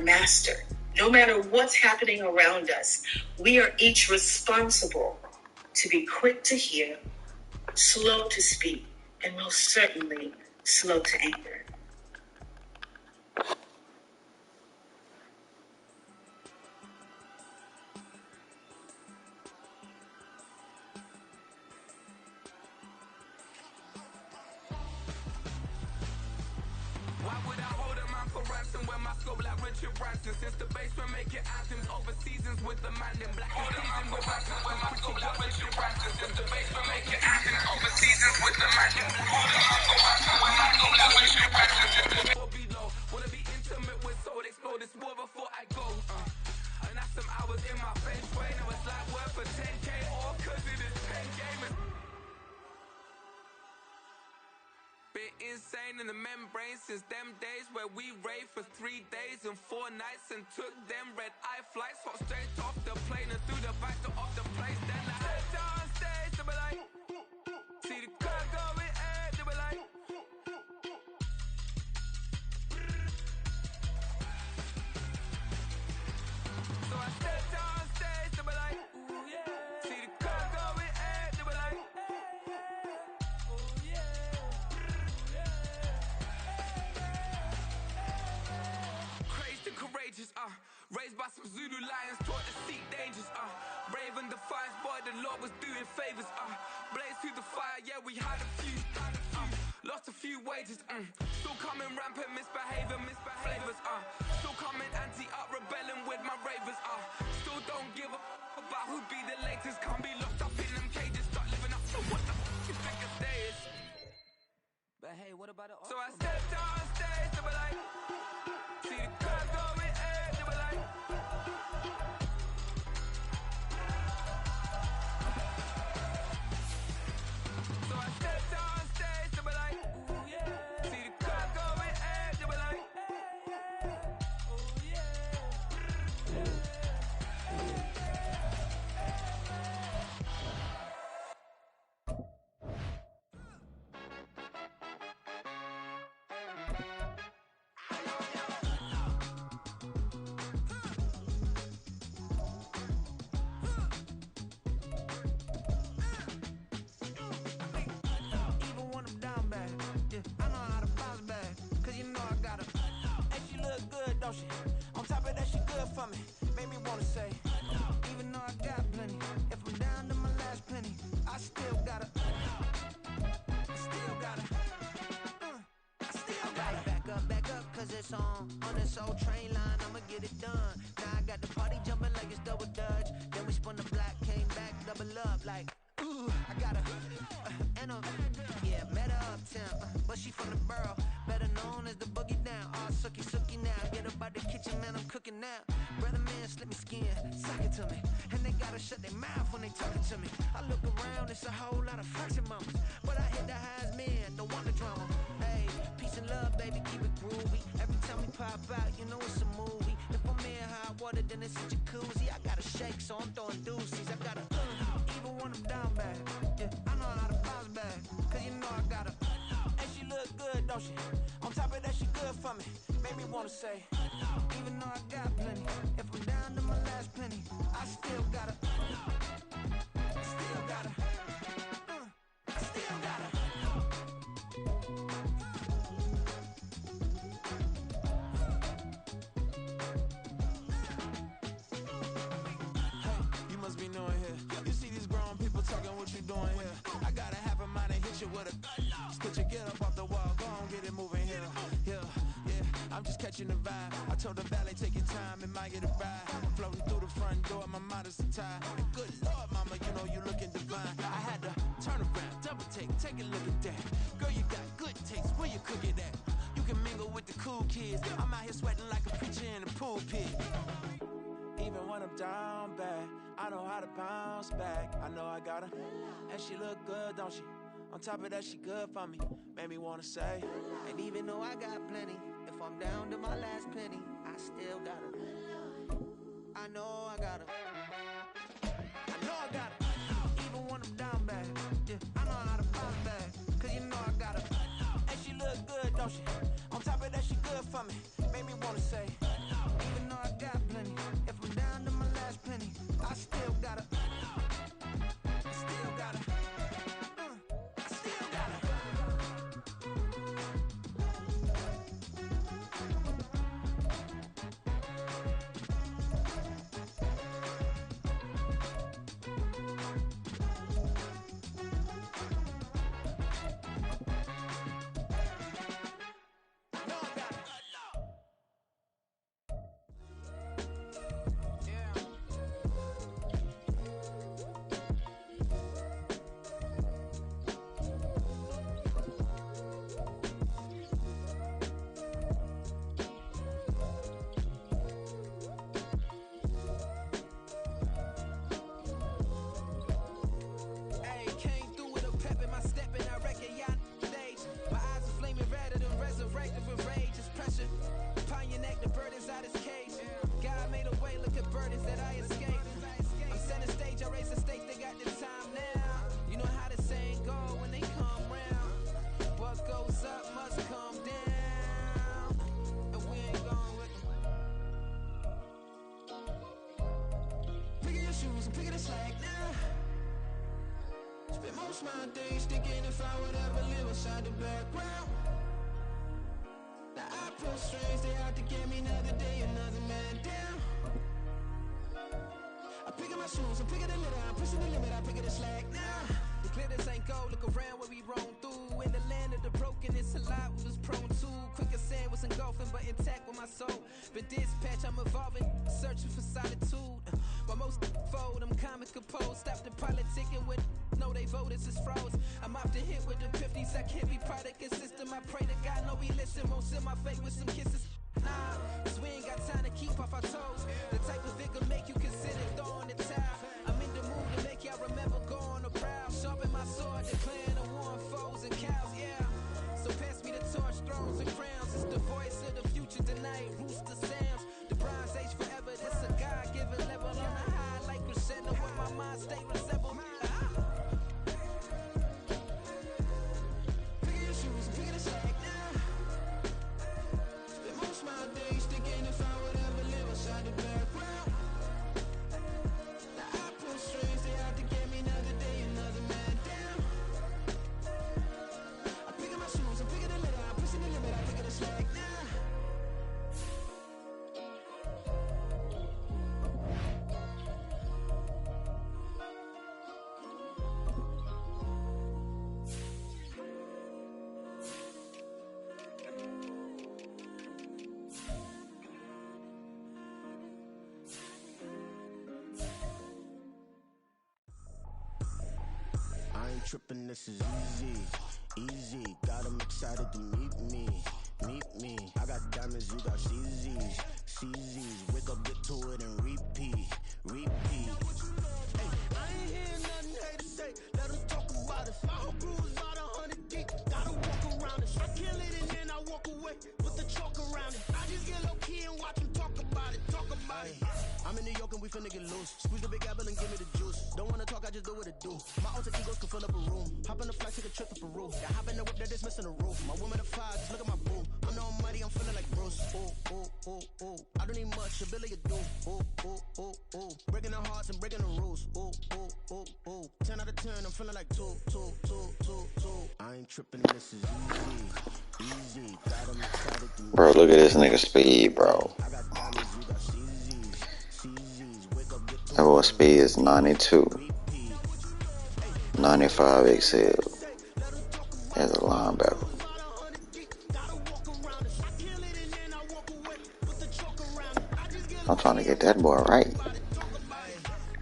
our master. No matter what's happening around us, we are each responsible to be quick to hear, slow to speak, and most certainly slow to anger. Why would I hold a man for ransom when my scope like Richard Branson? Since the basement making anthems over seasons with the man in black and season with my when my scope like Richard Branson. Since the basement making anthems over seasons with the man in black. Hold a man for ransom when my scope like Richard Branson. Below, wanna be intimate with soul, explore this war before I go. And that's some hours in my feng shui. Now it's like worth for 10K all cause it is pen gaming. Been insane in the membrane since them days where we raved for 3 days and 4 nights and took them red eye flights, hot straight off the plane and through the back door of the place. Then I head down stage to be like, see the car going ahead to be like. So I step down stage to be like, ooh yeah. See the car going ahead to be like, ooh yeah. Crazed and courageous, raised by some Zulu lions, taught to seek dangers, brave and defiant, boy, the Lord was doing favors, blaze through the fire, yeah, we had a few, lost a few wages, still coming rampant, misbehavior, flavors, still coming anti-up, rebelling with my ravers, still don't give up about who be the latest, can't be locked up in them cages, start living up to what the f*** you think of days. But hey, what about it? So I stepped on stage to be like, see the crowd going ahead to be like. So I stepped on stage to be like, ooh yeah. See the crowd going ahead to be like, ooh yeah. Even when I'm down bad, yeah, I know how to bounce back, cause you know I got her. And she look good, don't she? On top of that, she good for me. Made me wanna say, even though I got plenty, if I'm down to my last penny, I still got her. Still got her. I still got her. Back up, cause it's on this old train line, I'ma get it done. Now I got the party jumping like it's double dutch. Then we spun the block, came back, double up like, ooh, I got her. And yeah, met her uptown, but she from the borough, better known as the boogie down. All sookie now, get up out the kitchen, man, I'm cooking now. Brother man, slip me skin, suck it to me, and they gotta shut their mouth when they talking to me. I look around, it's a whole lot of flexing mamas, but I hit the highs, man, don't want the drama. Hey, peace and love, baby, keep it groovy. Every time we pop out, you know it's a movie. If I'm in hot water, then it's a jacuzzi. I gotta shake, so I'm throwing deuces. I gotta, even when I'm down bad, yeah, I know how to bounce back, cause you know I got her. And she look good, don't she? On top of that, she good for me. Made me wanna say, even though I got plenty, if I'm down to my last penny, I still got her. Still got her. I still got her. Hey, you must be new in here. You see these grown people talking, what you doing here? I gotta have a mind and hit you with a could you get up off the wall, go on, get it moving here. Yeah, I'm just catching the vibe. I told the valet, take your time, it might get a ride. Floating through the front door, my mind is a tie. And good Lord, mama, you know you looking divine. I had to turn around, double take a look at that. Girl, you got good taste, where you cook it at? You can mingle with the cool kids. I'm out here sweating like a preacher in a pool pit. Even when I'm down bad, I know how to bounce back. I know I got her, and she look good, don't she? On top of that, she good for me. Made me wanna say, and even though I got plenty, if I'm down to my last penny, I still got her. I know I got her. I know I got her. Even when I'm down bad, yeah, I know how to bounce back, cause you know I got her. And she look good, don't she? On top of that, she good for me. Made me wanna say, even I'm picking the slack now. Spend most of my days thinking if I would ever live inside the background. Now I pull strings, they out to get me another day, another man down. I'm picking my shoes, I'm picking the litter, I'm pushing the limit, I'm picking the slack now. The clear this ain't gold, look around where we roam through. In the land of the broken, it's a lot we was prone to. Quicker sand was engulfing, but intact with my soul. Been dispatched, I'm evolving, searching for solitude. While most fold, I'm comic composed. Stop the politicking with no, they voters is froze. I'm off the hit with the 50s, I can't be product of system. I pray to God, no, we listen, won't send my fate with some kisses. Nah, cause we ain't got time to keep off our toes. The type of vigor make you consider throwing the towel. I'm in the mood to make y'all remember going to proud. Sharpen my sword, declaring the war on foes and cows, yeah. So pass me the torch, thrones and crowns. It's the voice of the future tonight, rooster sounds. The bronze age forever, this a God-given level. On a high like crescendo with my mind state resemble. Picking your shoes, picking the slack now. Spend most of my days thinking if I would ever live inside the background. Now I pull strings, they out to get me another day, another man down. I'm picking my shoes, I'm picking the litter, I'm pushing the limit, I'm picking the slack now. I ain't tripping, this is easy, easy. Got 'em excited to meet me. I got diamonds, you got CZs. Wake up, get to it and repeat. Hey, I ain't hearing nothing haters say. Let them talk about it. All bruised about 100 deep. Gotta walk around it. I kill it and then I walk away. Put the chalk around it. I just get low key and watch them talk about it. I'm in New York and we finna get loose. Squeeze the big apple and give me the juice. Don't wanna talk, I just do what it do. My alter egos can fill up a room. Hop on the flight, take a trip to Peru. Yeah, hop in the whip, that is missing the roof. My woman of five, just look at my boo. I'm the almighty, I'm feeling like Bruce. Ooh. I don't need much, ability to do. Ooh. Breaking the hearts and breaking the rules. Ooh. 10 out of 10, I'm feeling like two. I ain't tripping, this is easy. Got 'em excited to Bro, look at this nigga speed, bro. I got diamonds, you got CZs. Wake up, get to That boy speed is 92, 95 XL as a linebacker. I'm trying to get that boy right.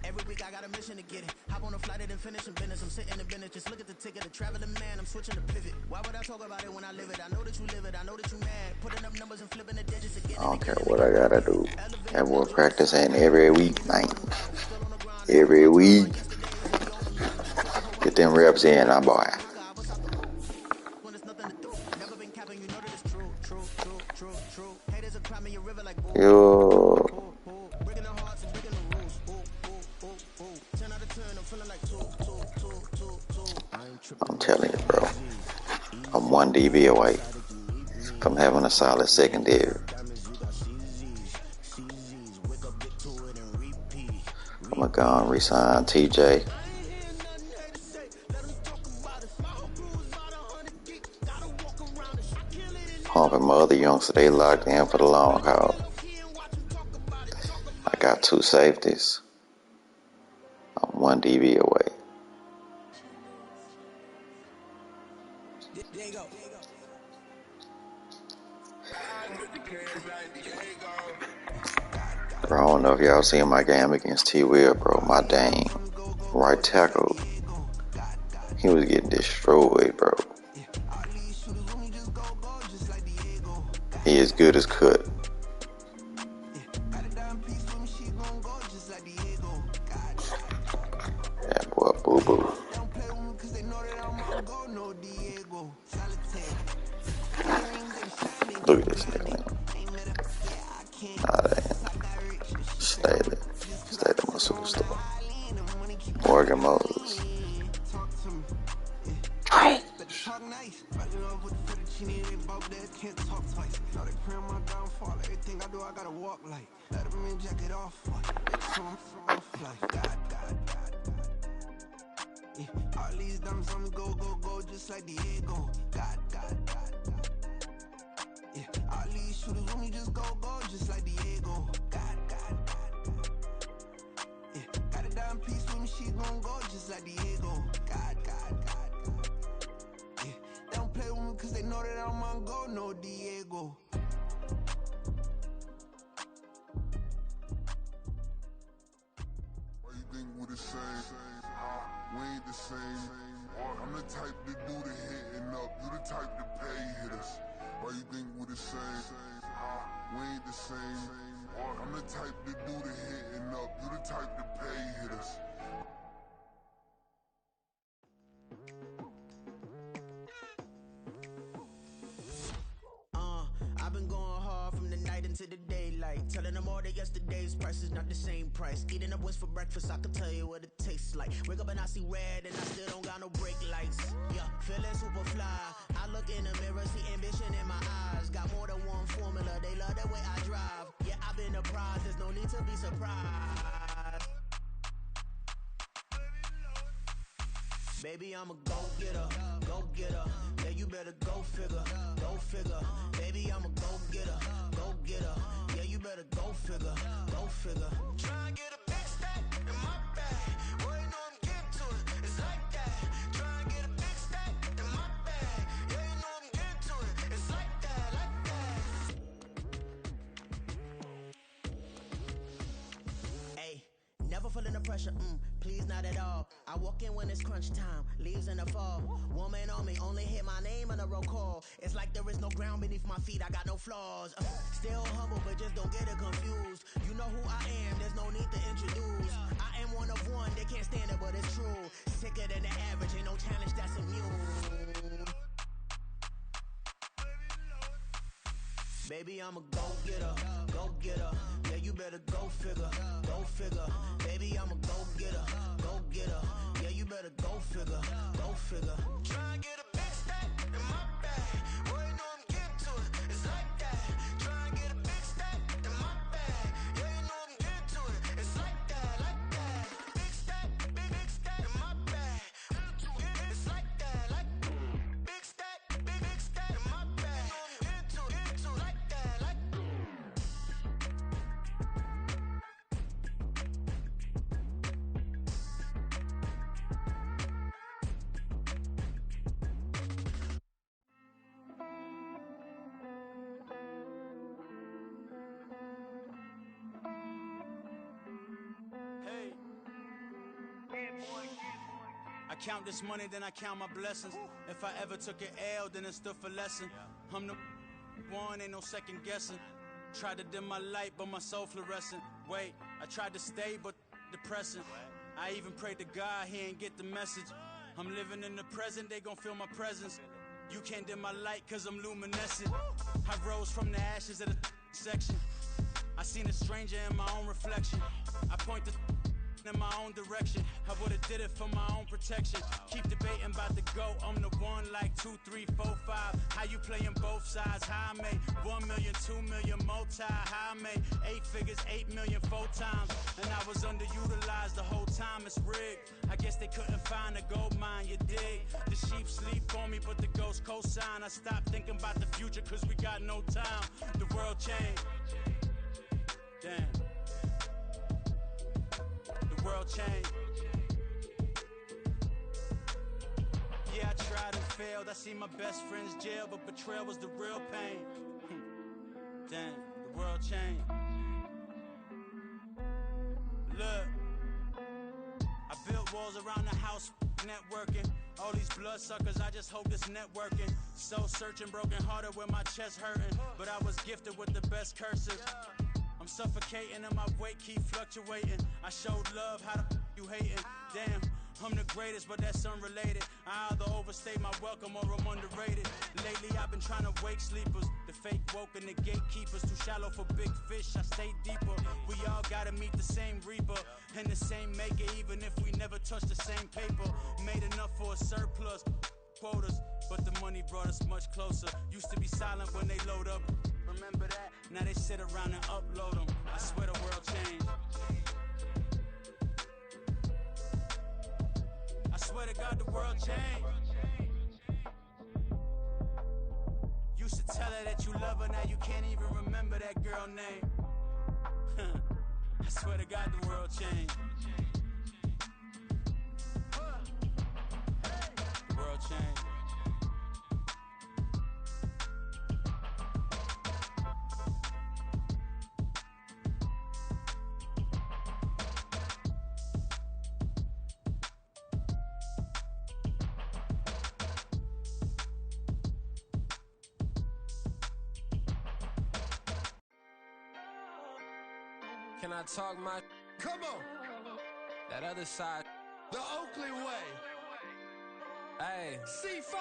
Every week I got a mission to get it. Hop on a flight and finish in business. I'm sitting in business. Just look at the ticket. A traveling man. I'm switching to pivot. Why would I talk about it when I live it? I know that you live it. I know that you mad. Putting up numbers and flipping the digits again. I don't care what I gotta do. That boy practicing every week, man. Every week. Get them reps in, my boy. Yo. I'm telling you, bro. I'm 1 DB away from having a solid secondary. I'm gonna go and resign TJ. Pumping my other youngster, they locked in for the long haul. I got 2 safeties. I'm 1 DB away. Bro, I don't know if y'all seen my game against T. Will, bro. My dang right tackle, he was getting destroyed, bro. He is good as cut. That boy boo boo. Look at this nigga, man. Nah, that ain't. Stay my superstar. Morgan Moses. Hey. Yeah, all these diamonds on me go, go, go, just like Diego. God, God, God, God. Yeah, all these shooters on me just go, go, just like Diego. God, God, God, God. Yeah, got a dime piece with me, she gon' go, just like Diego. God, God, God, God. Yeah, they don't play with me cause they know that I'm on go, no Diego. Why you think we the same? We ain't the same. I'm the type to do the hitting up, you the type to pay hitters. Why you think we the same? We ain't the same. I'm the type to do the hitting up, you the type to pay hitters. I've been going hard from the night into the daylight, telling them all that yesterday's price is not the same price. Eating up what's for breakfast, I can tell you what it tastes like. Wake up and I see red and I still don't got no brake lights. Yeah, feeling super fly. I look in the mirror, see ambition in my eyes. Got more than one formula, they love the way I drive. Yeah, I've been a prize, there's no need to be surprised. Baby, I'm a go-getter, go-getter. Yeah, you better go figure, go figure. Baby, I'm a go-getter, go-getter. Yeah, you better go figure, go figure. Try and get a big stack in my bag. Boy, you know I'm getting to it, it's like that. Try and get a big stack in my bag. Yeah, you know I'm getting to it, it's like that, like that. Hey, never feeling the pressure, please not at all. I walk in when it's crunch time, leaves in the fall. Woman on me, only hit my name on a roll call. It's like there is no ground beneath my feet, I got no flaws. Still humble, but just don't get it confused. You know who I am, there's no need to introduce. I am one of one, they can't stand it, but it's true. Sicker than the average, ain't no challenge that's immune. Baby, I'm a go-getter, go-getter. Yeah, you better go figure, go figure. Baby, I'm a go-getter, go-getter. Yeah, you better go figure, go figure. Try and get a big stack in my bag. Boy, you know I'm getting to it, it's like that. Try and get a big stack in my bag. Yeah, you know I'm getting to it, it's like that, like that. Big stack, big stack in my bag. It's like that, like big stack, big stack in my bag. You know I'm getting to it, like that, like. Hey, I count this money, then I count my blessings. If I ever took an L, then it stood for lesson. I'm the one, ain't no second guessing. Tried to dim my light, but my soul fluorescent. Wait, I tried to stay, but depressing. I even prayed to God, he ain't get the message. I'm living in the present, they gon' feel my presence. You can't dim my light, cause I'm luminescent. I rose from the ashes of the section. I seen a stranger in my own reflection. I point the in my own direction. I would've did it for my own protection. Keep debating about the GOAT. I'm the one like 2, 3, 4, 5. How you playing both sides? How I made 1 million, 2 million multi. How I made 8 figures, 8 million 4 times. And I was underutilized the whole time. It's rigged. I guess they couldn't find a gold mine, you dig? The sheep sleep on me, but the ghost cosign. I stopped thinking about the future cause we got no time. The world changed. Damn. The world changed. Yeah, I tried and failed. I see my best friend's jail, but betrayal was the real pain. Damn, the world changed. Look, I built walls around the house, networking. All these bloodsuckers, I just hope this networking. Soul searching, broken hearted with my chest hurting. But I was gifted with the best curses. I'm suffocating and my weight keep fluctuating. I showed love, how the you hating? Damn, I'm the greatest, but that's unrelated. I either overstay my welcome or I'm underrated. Lately I've been trying to wake sleepers. The fake woke and the gatekeepers. Too shallow for big fish, I stay deeper. We all gotta meet the same reaper and the same maker, even if we never touch the same paper. Made enough for a surplus quotas, but the money brought us much closer. Used to be silent when they load up. Remember that? Now they sit around and upload them. I swear the world changed. I swear to chain. Used to tell her that you love her, now you can't even remember that girl name. I swear to God the world changed. The world changed. Can I talk my? Come on, That other side? the Oakland way. Hey. C5.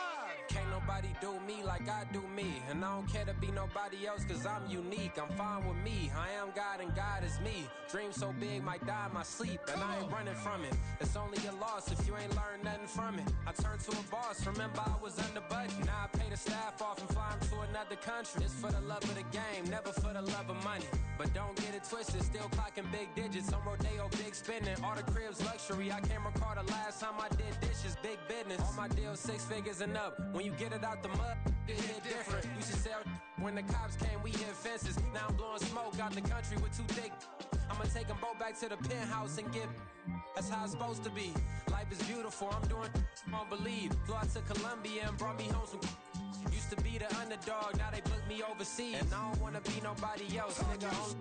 Can't nobody do me like I do me. And I don't care to be nobody else cause I'm unique. I'm fine with me. I am God and God is me. Dream so big might die in my sleep. And I ain't running from it. It's only a loss if you ain't learned nothing from it. I turned to a boss. Remember I was under budget. Now I pay the staff off and fly them to another country. It's for the love of the game, never for the love of money. But don't get it twisted, still clocking big digits. On Rodeo, big spending. All the cribs luxury. I can't recall the last time I did dishes, big business. All my deals 6 figures and up. When you get it out the mud, it hit different. Used to sell when the cops came, we hit fences. Now I'm blowing smoke out the country with 2 thick. I'ma take them both back to the penthouse and get. That's how it's supposed to be. Life is beautiful, I'm doing won't believe. Flew out to Colombia and brought me home some. Used to be the underdog, now they book me overseas. And I don't wanna be nobody else, nigga.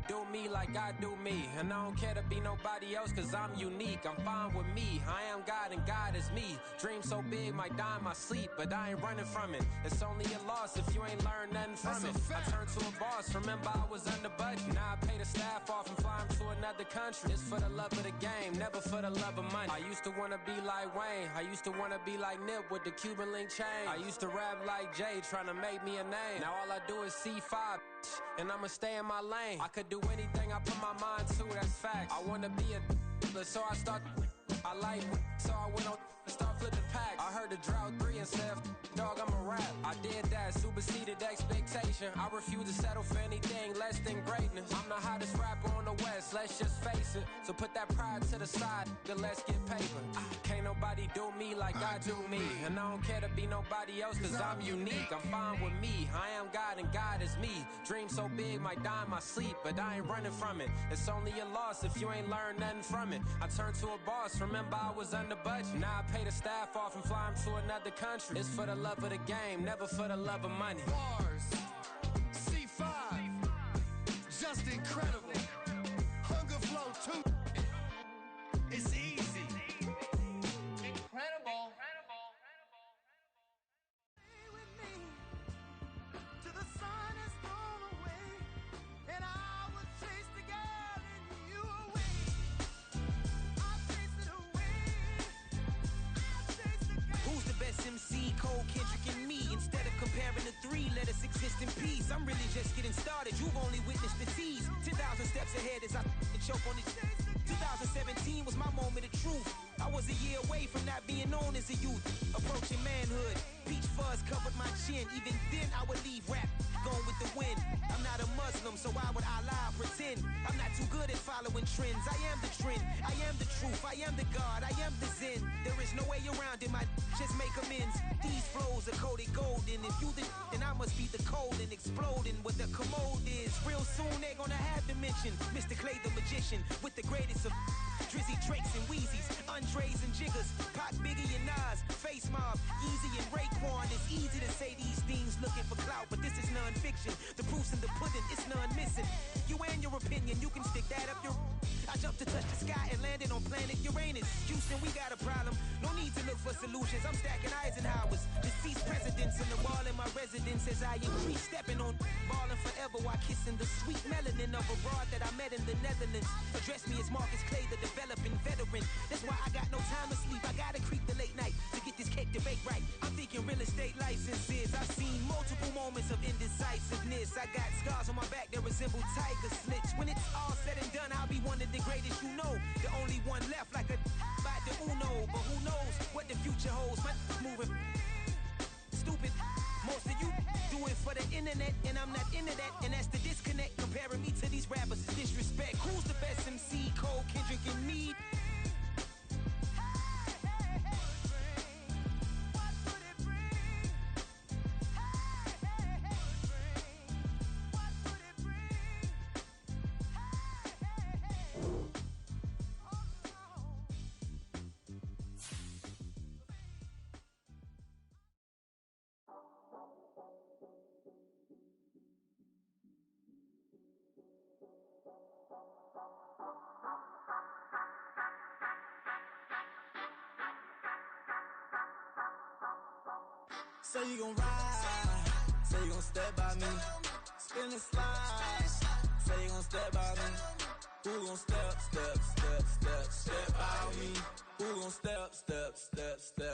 Do me like I do me. And I don't care to be nobody else cause I'm unique. I'm fine with me. I am God and God is me. Dream so big might die in my sleep, but I ain't running from it. It's only a loss if you ain't learned nothing from it. I turned to a boss. Remember I was under budget. Now I pay the staff off and fly them to another country. It's for the love of the game, never for the love of money. I used to wanna be like Wayne. I used to wanna be like Nip with the Cuban link chain. I used to rap like Jay, trying to make me a name. Now all I do is C5. And I'ma stay in my lane. I could do anything I put my mind to, that's fact. I wanna be a so I start. I like so I went on and start flipping packs. I heard the drought 3 and said, dog, I'm a rap. I did that, superseded expectation. I refuse to settle for anything less than greatness. I'm the hottest rapper on the West, let's just face it. So put that pride to the side, then let's get paper. Can't nobody do me like I do me. And I don't care to be nobody else cause I'm unique. I'm fine with me, I am God and God is me. Dream so big might die in my sleep, but I ain't running from it. It's only a loss if you ain't learned nothing from it. I turned to a boss, remember I was under budget. Now I pay the staff off and fly them to another country. It's for the love of the game, never for the love of money. Bars. C5. Just incredible. Hunger Flow 2. It's easy. Incredible. Till the sun is thrown away, and I will chase the girl in you away. I'll chase it away. I'll chase the girl. Who's the best MC? Cole, Kendrick, and me. Instead of comparing the 3, let us exist in peace. I'm really just getting started. You've only witnessed the tease. 10,000 steps ahead as I choke on this. 2017 was my moment of truth. I was a year away from not being known as a youth. Approaching manhood, peach fuzz covered my chin. Even then I would leave rap going with the wind. I'm not a Muslim, so why would I lie or pretend? I'm not too good at following trends. I am the trend, I am the truth, I am the God, I am the Zen. There is no way around it, my just make amends. These flows are coated golden. If you then I must be the cold and exploding what the commode is. Real soon they gonna have to mention Mr. Clay the magician with the greatest of Drizzy, Drakes, and Wheezies, Andres and Jiggers, Pac, Biggie, and Nas, Face Mob, Easy and Raekwon. It's easy to say these things looking for clout, but this is non-fiction. The proof's in the pudding, it's none missing. You and your opinion, you can stick that up your. I jumped to touch the sky and landed on planet Uranus. Houston, we got a problem. No need to look for solutions. I'm stacking Eisenhowers. Deceased presidents in the wall in my residence as I increase stepping on ballin' forever while kissing the sweet melanin of a broad that I met in the Netherlands. Address me as Marcus Clay, the developing veteran. That's why I got no time to sleep. I gotta creep the late night to get this cake to bake right. I'm thinking real estate licenses. I've seen multiple moments of indecisiveness. I got scars on my back that resemble tiger slits. When it's all said and done, I'll be one of the greatest you know. The only one left like a by the Uno. But who knows what the future holds? My moving stupid. Most of you do it for the internet, and I'm not into that. And that's the disconnect. Comparing me to these rappers is disrespect. Who's the best MC? Cole, Kendrick, and me. Say you gon' ride, say you gon' step by me. Spin and slide, say you gon' step by me. Who gon' step by me? Who gon'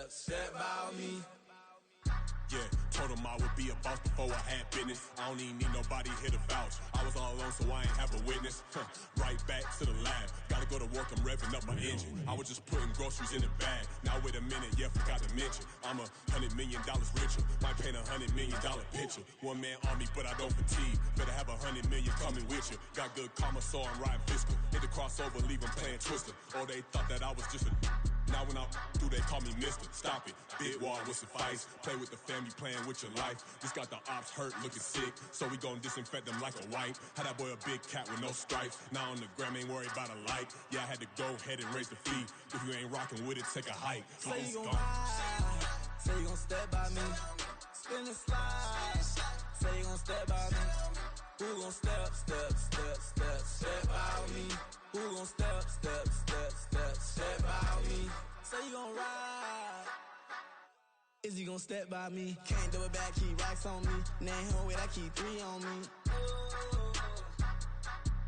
step by me? Yeah, told him I would be a boss before I had business. I don't even need nobody here to vouch. I was all alone, so I ain't have a witness. Right back to the lab. Gotta go to work, I'm revving up my engine. I was just putting groceries in the bag. Now wait a minute, yeah, forgot to mention. I'm $100 million richer. Might paint $100 million picture. One man army, but I don't fatigue. Better have 100 million coming with you. Got good karma, so I'm riding fiscal. Hit the crossover, leave them playing Twister. Oh, they thought that I was just a... Now when I do, they call me Mister. Stop it, big wall would suffice. Play with the family, playing with your life. Just got the ops hurt, looking sick, so we gon' disinfect them like a wipe. Had that boy a big cat with no stripes. Now on the gram, ain't worried about a light. Yeah, I had to go ahead and raise the fee. If you ain't rocking with it, take a hike. Say you gon' ride, say you gon' step by me. Spin and slide, say you gon' step by me. Who gon' step by me? Who gon' step by me? Say you gon' ride, is he gon' step by me? Can't do it back, keep racks on me. Name home with I keep 3 on me.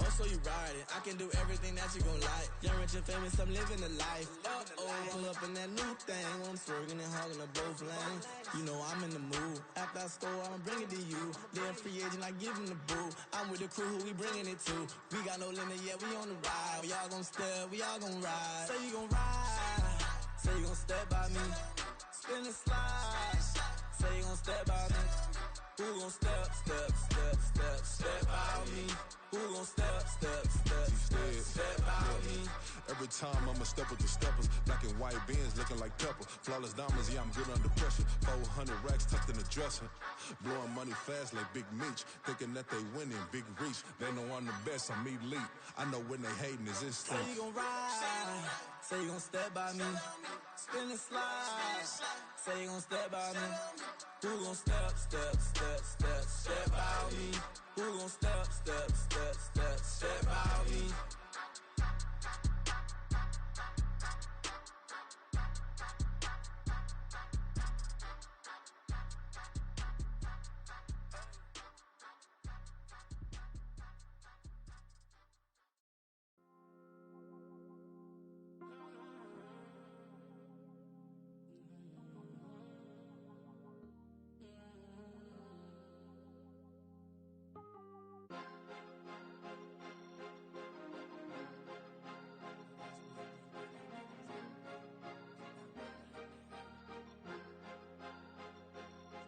Oh, so you ride it. I can do everything that you gon' like. Young, rich, and famous, I'm living the life. Pull up in that new thing. I'm swerving and hogging up both lanes. You know I'm in the mood. After I score, I'ma bring it to you. They're a free agent, I give him the boo. I'm with the crew, who we bringing it to. We got no limit, yeah, we on the ride. We all gon' step, we all gon' ride. Say you gon' ride, say you gon' step by me. Spin and slide, say you gon' step by me. Who gon' step by me? Who gon' step by me? Every time I'ma step with the steppers. Black and white beans looking like pepper. Flawless diamonds, yeah, I'm good under pressure. 400 racks tucked in the dresser. Blowing money fast like Big Meech. Thinking that they winning, big reach. They know I'm the best, I'm elite. I know when they hating is instinct. Say you gon' ride, say you gon' step by me. Spin and slide, say you gon' step by me. Who gon' step by me? Who gon' step by me?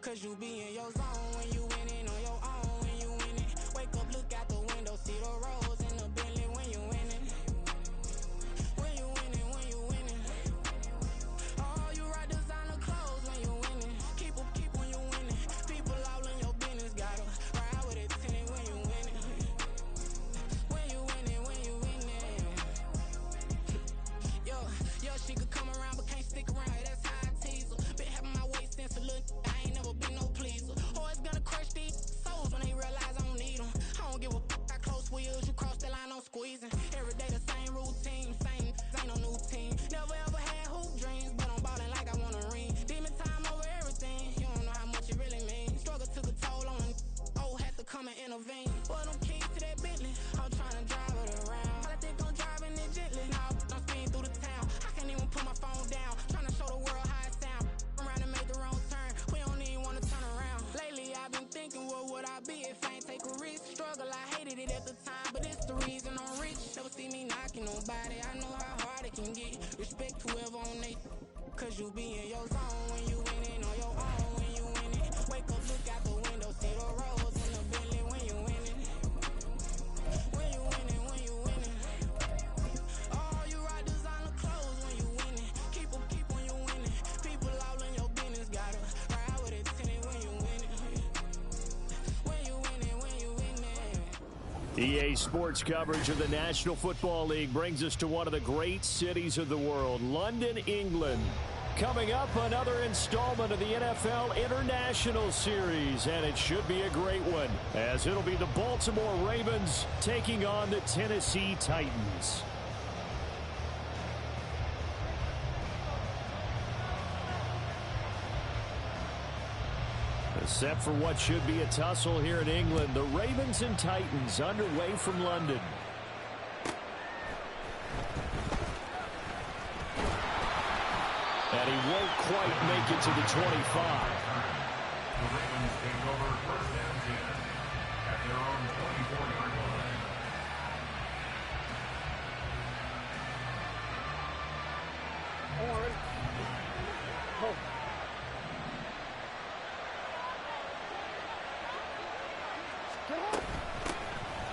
Cause you be in your zone when you winning on your own when you winning. Wake up, look out the window, see the rose in the Bentley when you winning. When you winning, when you winning. Oh, you rock designer clothes when you winning. Keep when you winning. People all in your business, gotta ride with it tinted when you winning. When you winning, when you winning. Yo, she could come around but can't stick around. That's how I tease her. Been having my waist since a little. I ain't never been no pleaser. Always gonna crush these souls when they realize I don't need them. I don't give a I close wheels, you cross that line, I'm squeezing. Every day the same routine, same, ain't no new team. Never ever had hoop dreams, but I'm ballin' like I want a ring. Demon time over everything, you don't know how much it really means. Struggle took a toll on it, had to come and intervene. Boy, them keys to that Bentley, I'm tryna drive it around. I think I'm driving it gently, now I'm speeding through the town. I can't even put my phone down, tryna show the world how it sound. Around and make the wrong turn, we don't even wanna turn around. Lately I've been thinking, what would I be if I ain't take a risk? Struggle, I hated it at the time, but it's the reason I'm rich. Never see me knocking nobody, I know how hard it can get. Respect whoever on they, cause you be in your zone when you winning on your own when you winning. Wake up, look out the window, see the rose in the Bentley when you winning. When you winning, when you winning. Oh, you rock designer clothes when you winning. Keep when you winning. People all in your business, gotta ride with it tinted when you winning. When you winning, when you winning. EA Sports coverage of the National Football League brings us to one of the great cities of the world, London, England. Coming up, another installment of the NFL International Series, and it should be a great one, as it'll be the Baltimore Ravens taking on the Tennessee Titans. Set for what should be a tussle here in England. The Ravens and Titans underway from London. And he won't quite make it to the 25. The Ravens take over first and 10 at their own 24-yard line.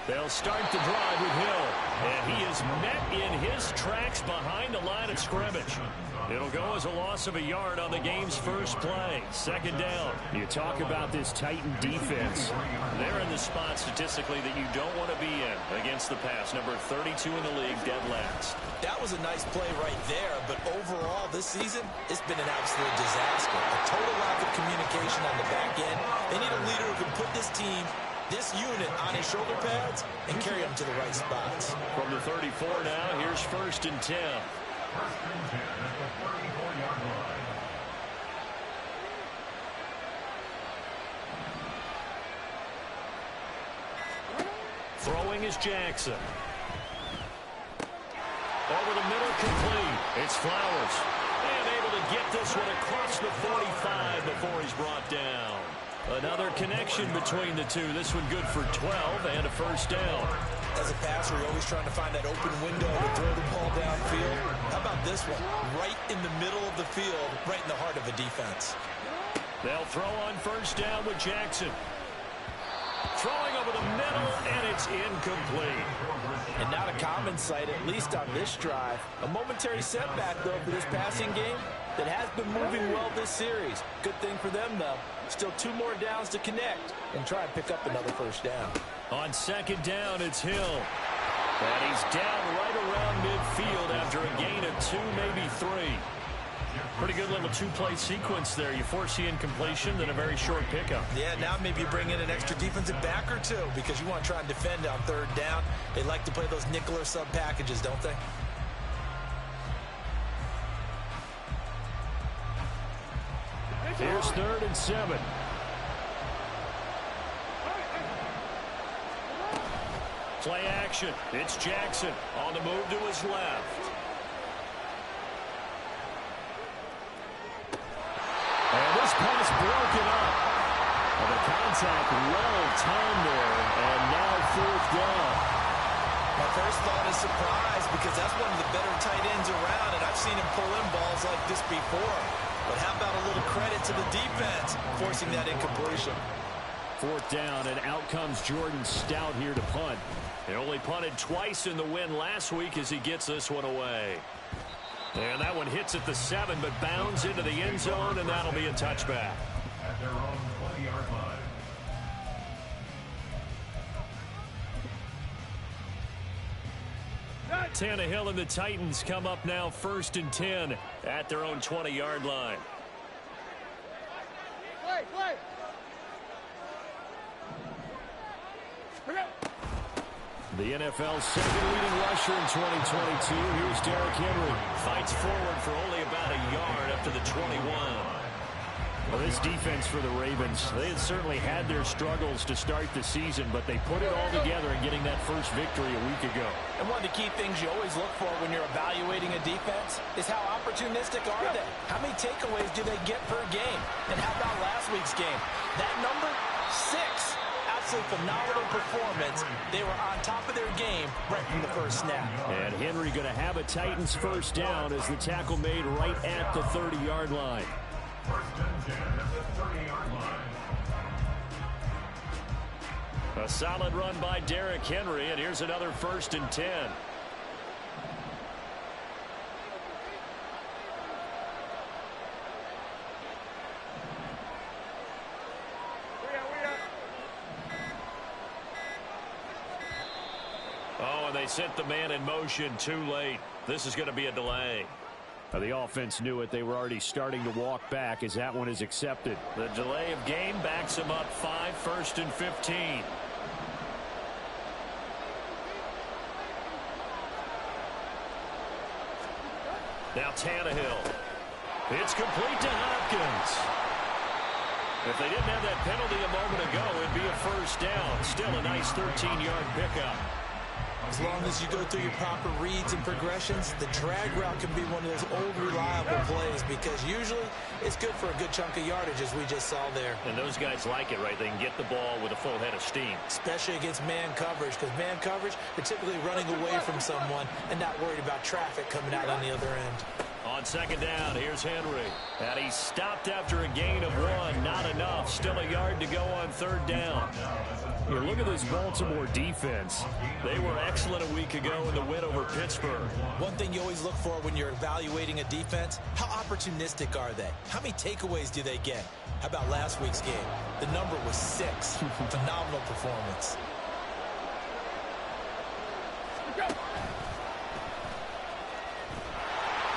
They'll start the drive with Hill. And he is met in his tracks behind the line of scrimmage. It'll go as a loss of a yard on the game's first play. Second down. You talk about this Titan defense. They're in the spot statistically that you don't want to be in against the pass. Number 32 in the league, dead last. That was a nice play right there, but overall this season, it's been an absolute disaster. A total lack of communication on the back end. They need a leader who can put this team, this unit, on his shoulder pads and carry them to the right spots. From the 34 now, here's first and 10. First and 10 at the 34-yard line. Throwing is Jackson. Over the middle, complete. It's Flowers. And able to get this one across the 45 before he's brought down. Another connection between the two. This one good for 12 and a first down. As a passer, you're always trying to find that open window to throw the ball downfield. How about this one? Right in the middle of the field, right in the heart of a defense. They'll throw on first down with Jackson. Throwing over the middle, and it's incomplete. And not a common sight, at least on this drive. A momentary setback, though, for this passing game that has been moving well this series. Good thing for them, though. Still 2 more downs to connect and try and pick up another first down. On second down, it's Hill. And he's down right around midfield after a gain of 2, maybe 3. Pretty good little 2-play sequence there. You force the incompletion, then a very short pickup. Yeah, now maybe you bring in an extra defensive back or 2 because you want to try and defend on third down. They like to play those nickel or sub packages, don't they? Here's 3rd and 7. Play action. It's Jackson on the move to his left. And this pass broken up. And the contact well timed there. And now 4th down. My first thought is surprise because that's one of the better tight ends around, and I've seen him pull in balls like this before. But how about a little credit to the defense forcing that incompletion? 4th down, and out comes Jordan Stout here to punt. He only punted twice in the win last week as he gets this one away. And that one hits at the 7, but bounds into the end zone, and that'll be a touchback. At their own 20-yard line. Tannehill and the Titans come up now 1st and 10 at their own 20-yard line. The NFL's second leading rusher in 2022. Here's Derrick Henry. Fights forward for only about a yard up to the 21. Well, this defense for the Ravens, they had certainly had their struggles to start the season, but they put it all together in getting that first victory a week ago. And one of the key things you always look for when you're evaluating a defense is how opportunistic are they? How many takeaways do they get per game? And how about last week's game? That number, 6. Absolutely phenomenal performance. They were on top of their game right from the first snap. And Henry going to have a Titans first down as the tackle made right at the 30-yard line. First and 10 at the 30-yard line. A solid run by Derrick Henry, and here's another 1st and 10. Oh, and they sent the man in motion too late. This is going to be a delay. The offense knew it. They were already starting to walk back as that one is accepted. The delay of game backs them up 5, 1st and 15. Now Tannehill. It's complete to Hopkins. If they didn't have that penalty a moment ago, it'd be a first down. Still a nice 13-yard pickup. As long as you go through your proper reads and progressions, the drag route can be one of those old reliable plays because usually it's good for a good chunk of yardage, as we just saw there. And those guys like it, right? They can get the ball with a full head of steam. Especially against man coverage, because man coverage, they're typically running away from someone and not worried about traffic coming out on the other end. On second down, here's Henry. And he stopped after a gain of 1. Not enough. Still a yard to go on third down. Here, look at this Baltimore defense. They were excellent a week ago in the win over Pittsburgh. One thing you always look for when you're evaluating a defense, how opportunistic are they? How many takeaways do they get? How about last week's game? The number was 6. Phenomenal performance.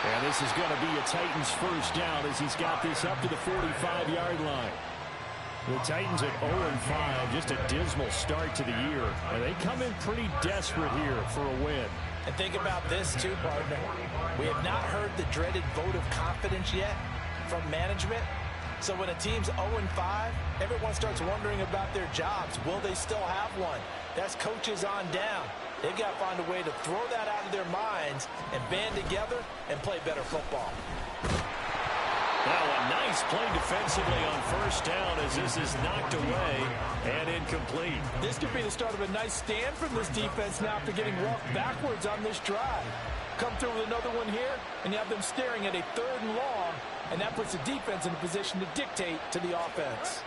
And this is going to be a Titans first down as he's got this up to the 45-yard line. The Titans at 0-5, just a dismal start to the year. And they come in pretty desperate here for a win. And think about this too, partner. We have not heard the dreaded vote of confidence yet from management. So when a team's 0-5, everyone starts wondering about their jobs. Will they still have one? That's coaches on down. They've got to find a way to throw that out of their minds and band together and play better football. Now a nice play defensively on first down as this is knocked away and incomplete. This could be the start of a nice stand from this defense now after getting walked backwards on this drive. Come through with another one here, and you have them staring at a 3rd and long, and that puts the defense in a position to dictate to the offense.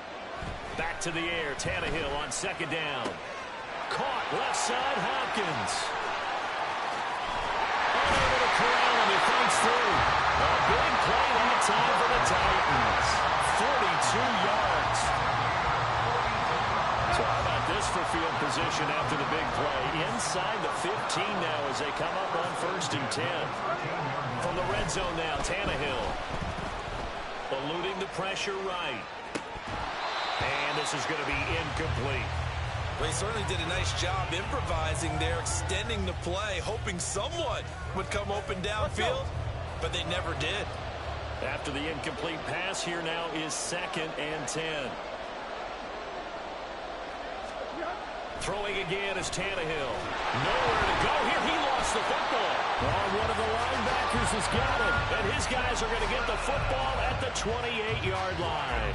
Back to the air, Tannehill on second down. Caught left side, Hopkins. Unable to corral him, he fights through. A big play that time for the Titans. 42 yards. So how about this for field position after the big play? Inside the 15 now as they come up on 1st and 10. From the red zone now, Tannehill. Eluding the pressure right. And this is going to be incomplete. Well, he certainly did a nice job improvising there, extending the play, hoping someone would come open downfield, but they never did. After the incomplete pass, here now is 2nd and 10. Throwing again is Tannehill. Nowhere to go here. He lost the football. Oh, one of the linebackers has got it. And his guys are going to get the football at the 28-yard line.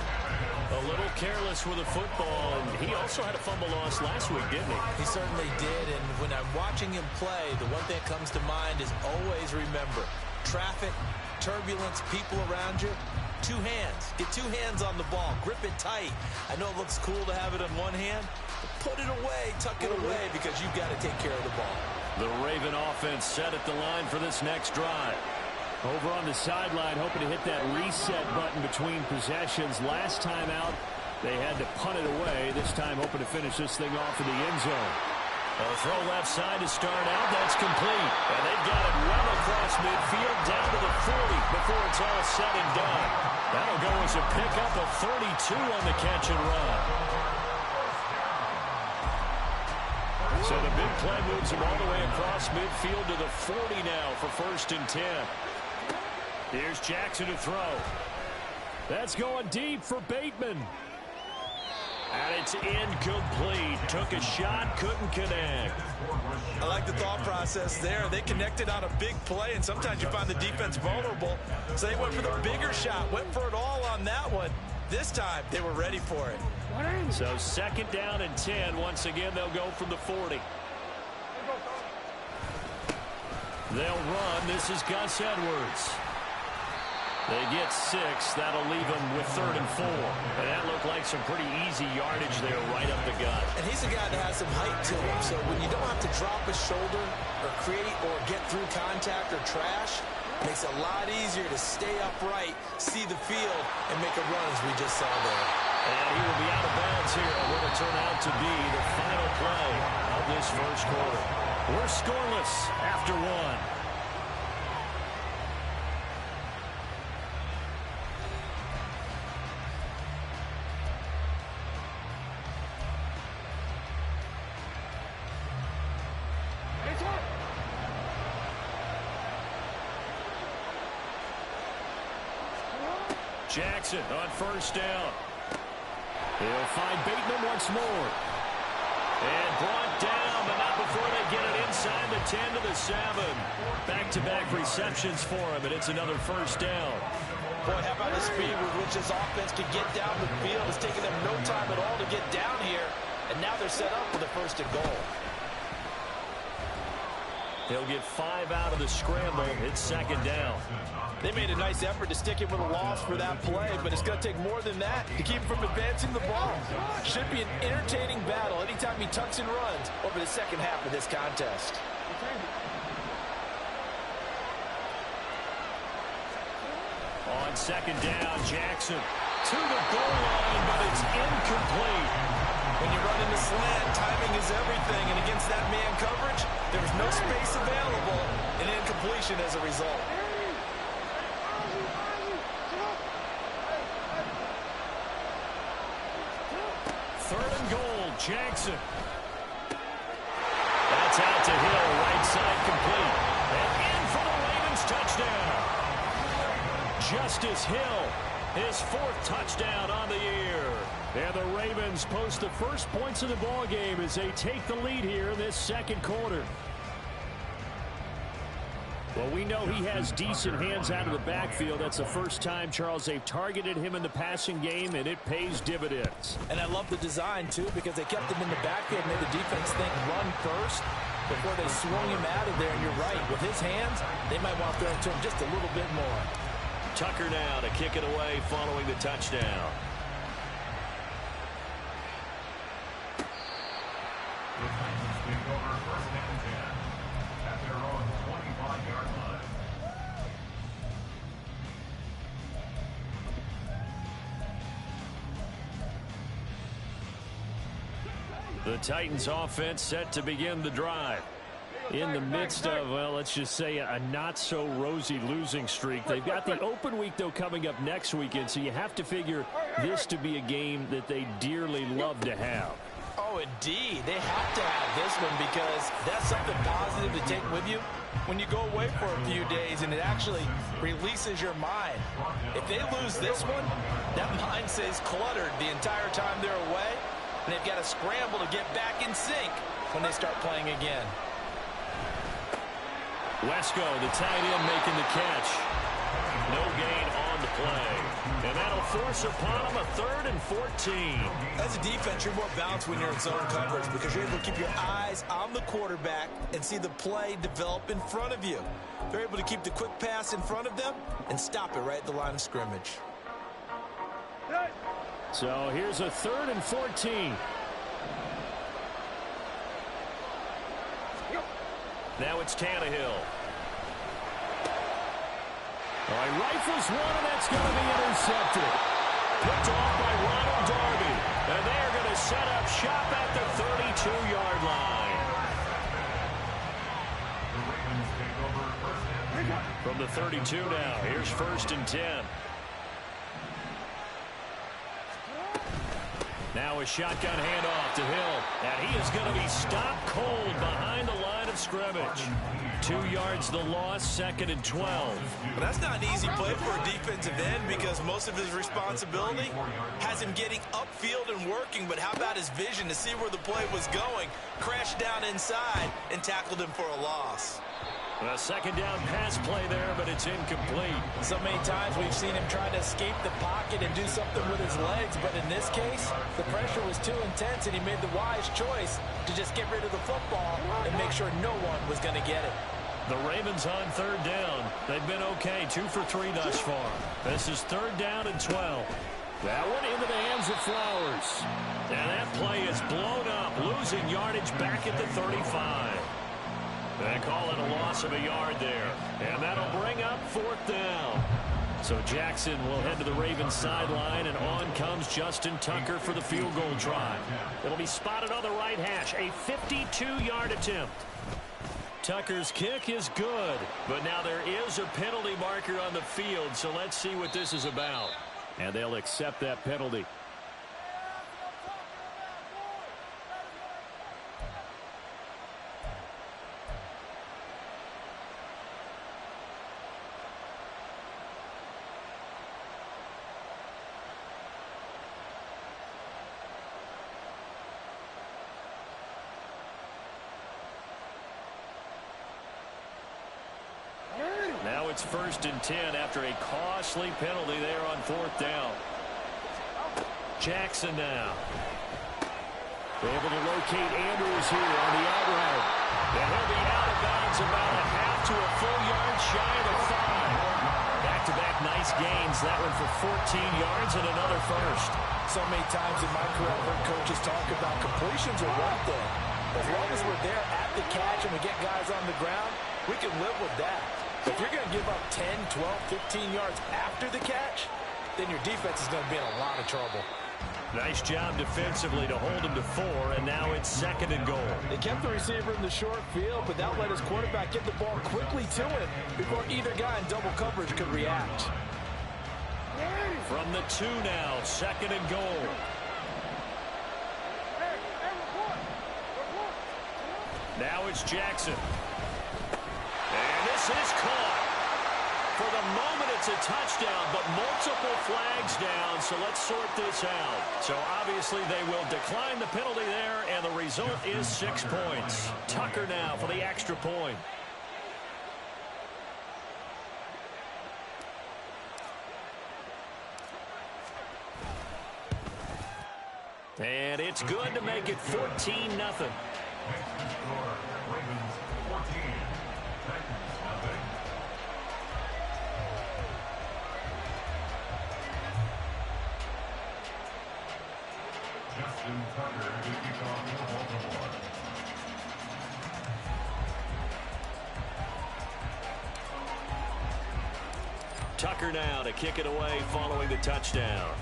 A little careless with the football, and he also had a fumble loss last week, didn't he? He certainly did, and when I'm watching him play, the one thing that comes to mind is always remember, traffic, turbulence, people around you, 2 hands. Get 2 hands on the ball. Grip it tight. I know it looks cool to have it in one hand, but put it away, tuck it away, because you've got to take care of the ball. The Raven offense set at the line for this next drive. Over on the sideline, hoping to hit that reset button between possessions. Last time out, they had to punt it away. This time, hoping to finish this thing off in the end zone. A throw left side to start out. That's complete. And they've got it well across midfield, down to the 40 before it's all said and done. That'll go as a pickup of 32 on the catch and run. So the big play moves him all the way across midfield to the 40 now for 1st and 10. Here's Jackson to throw. That's going deep for Bateman. And it's incomplete. Took a shot, couldn't connect. I like the thought process there. They connected on a big play, and sometimes you find the defense vulnerable. So they went for the bigger shot, went for it all on that one. This time, they were ready for it. So 2nd down and 10. Once again, they'll go from the 40. They'll run. This is Gus Edwards. They get 6. That'll leave them with 3rd and 4. And that looked like some pretty easy yardage there right up the gut. And he's a guy that has some height to him. So when you don't have to drop a shoulder or create or get through contact or trash, it makes it a lot easier to stay upright, see the field, and make a run as we just saw there. And he will be out of bounds here on what will turn out to be the final play of this first quarter. We're scoreless after 1. Jackson on 1st down. He'll find Bateman once more. And brought down, but not before they get it inside the 10 to the 7. Back-to-back receptions for him, and it's another first down. Boy, how about the speed with which this offense can get down the field? It's taken them no time at all to get down here, and now they're set up for the first and goal. They'll get 5 out of the scramble. It's second down. They made a nice effort to stick it with a loss for that play, but it's going to take more than that to keep from advancing the ball. Should be an entertaining battle anytime he tucks and runs over the second half of this contest. On second down, Jackson to the goal line, but it's incomplete. When you run into slant, timing is everything, and against that man coverage, there's no space available, and incompletion as a result. Third and goal, Jackson. That's out to Hill, right side complete. And in for the Ravens touchdown. Justice Hill, his 4th touchdown on the year. And the Ravens post the first points of the ball game as they take the lead here in this second quarter. Well, we know he has decent hands out of the backfield. That's the first time, Charles, they've targeted him in the passing game, and it pays dividends. And I love the design, too, because they kept him in the backfield, made the defense think run first before they swung him out of there. And you're right, with his hands, they might want to throw it to him just a little bit more. Tucker now to kick it away following the touchdown. The Titans offense set to begin the drive. In the midst of, well, let's just say a not-so-rosy losing streak. They've got the open week, though, coming up next weekend, so you have to figure this to be a game that they dearly love to have. Oh, indeed. They have to have this one because that's something positive to take with you when you go away for a few days, and it actually releases your mind. If they lose this one, that mind stays cluttered the entire time they're away, and they've got to scramble to get back in sync when they start playing again. Wesco, the tight end, making the catch. No gain on the play. And that'll force upon him a 3rd and 14. As a defense, you're more balanced when you're in zone coverage because you're able to keep your eyes on the quarterback and see the play develop in front of you. They're able to keep the quick pass in front of them and stop it right at the line of scrimmage. So here's a 3rd and 14. Now it's Tannehill. All right, rifles one, and that's going to be intercepted. Picked off by Ronald Darby. And they are going to set up shop at the 32-yard line. From the 32 now, here's 1st and 10. Now a shotgun handoff to Hill. And he is going to be stopped cold behind the line of scrimmage. 2 yards the loss, 2nd and 12. But that's not an easy play for a defensive end because most of his responsibility has him getting upfield and working. But how about his vision to see where the play was going? Crashed down inside and tackled him for a loss. A 2nd down pass play there, but it's incomplete. So many times we've seen him try to escape the pocket and do something with his legs, but in this case, the pressure was too intense and he made the wise choice to just get rid of the football and make sure no one was going to get it. The Ravens on 3rd down. They've been okay, 2 for 3 thus far. This is 3rd down and 12. That one into the hands of Flowers. And that play is blown up, losing yardage back at the 35. They call it a loss of a yard there. And that'll bring up 4th down. So Jackson will head to the Ravens sideline, and on comes Justin Tucker for the field goal try. It'll be spotted on the right hash, a 52-yard attempt. Tucker's kick is good, but now there is a penalty marker on the field, so let's see what this is about. And they'll accept that penalty. Now it's 1st and 10 after a costly penalty there on 4th down. Jackson now. They're able to locate Andrews here on the out route. And he'll be out of bounds about a half to a full yard shy of the 5. Back-to-back nice gains. That one for 14 yards and another first. So many times in my career, I've heard coaches talk about completions are one thing. As long as we're there at the catch and we get guys on the ground, we can live with that. But if you're going to give up 10, 12, 15 yards after the catch, then your defense is going to be in a lot of trouble. Nice job defensively to hold him to 4, and now it's 2nd and goal. They kept the receiver in the short field, but that let his quarterback get the ball quickly to him before either guy in double coverage could react. From the 2 now, 2nd and goal. Now it's Jackson. And this is caught. For the moment, it's a touchdown, but multiple flags down, so let's sort this out. So obviously they will decline the penalty there, and the result is 6 points. Tucker now for the extra point. And it's good to make it 14-0. Tucker now to kick it away following the touchdown.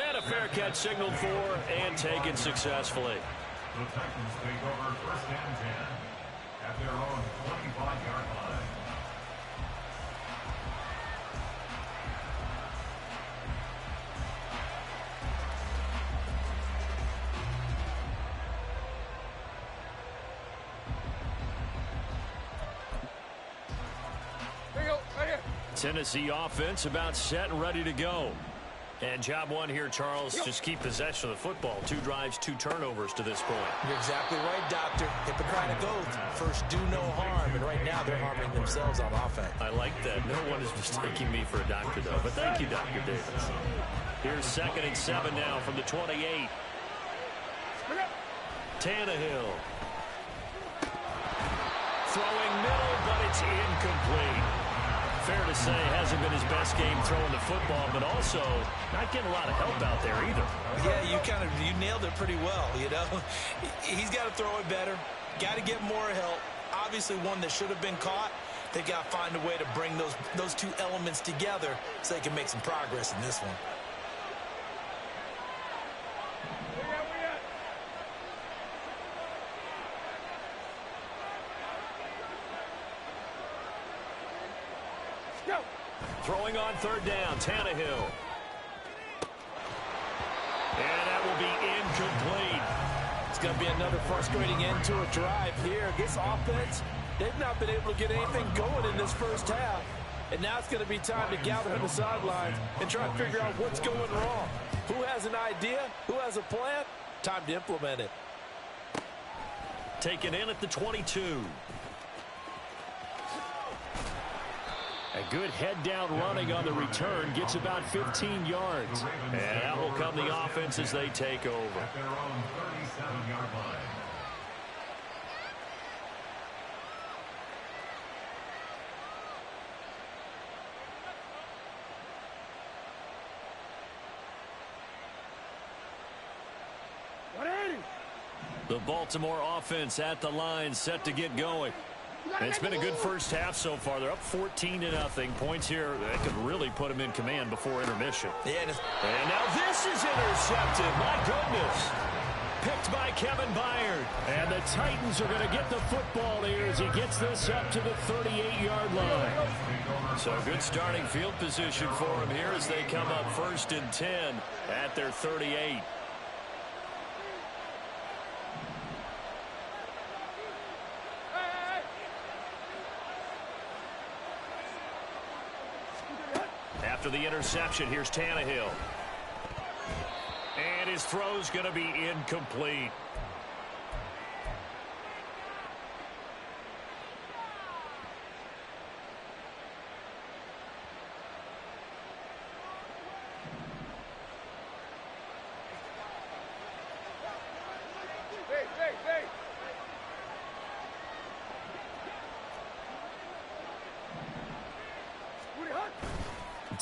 And a fair catch signaled for and taken successfully. The Titans take over 1st and 10 at their own 25-yard line. Tennessee offense about set and ready to go. And job one here, Charles, just keep possession of the football. 2 drives, 2 turnovers to this point. You're exactly right, Doctor. Hippocratic oath. First, do no harm. And right now, they're harming themselves on offense. I like that. No one is mistaking me for a doctor, though. But thank you, Dr. Davis. Here's 2nd and 7 now from the 28. Tannehill. Throwing middle, but it's incomplete. Fair to say, hasn't been his best game throwing the football, but also not getting a lot of help out there either. Yeah, you nailed it pretty well, you know. He's got to throw it better, got to get more help. Obviously one that should have been caught. They got to find a way to bring those 2 elements together so they can make some progress in this one. Throwing on 3rd down, Tannehill. And that will be incomplete. It's going to be another frustrating end to a drive here. This offense, they've not been able to get anything going in this first half. And now it's going to be time to gather on the sidelines and try to figure out what's going wrong. Who has an idea? Who has a plan? Time to implement it. Taken in at the 22. A good head-down running on the return. Gets about 15 yards. And that will come the offense as they take over. At their own 37-yard line. The Baltimore offense at the line, set to get going. And it's been a good first half so far. They're up 14-0. Points here that could really put them in command before intermission. Yeah, and now this is intercepted. My goodness. Picked by Kevin Byard. And the Titans are going to get the football here as he gets this up to the 38-yard line. So good starting field position for him here as they come up 1st and 10 at their 38. After the interception, here's Tannehill. And his throw's going to be incomplete.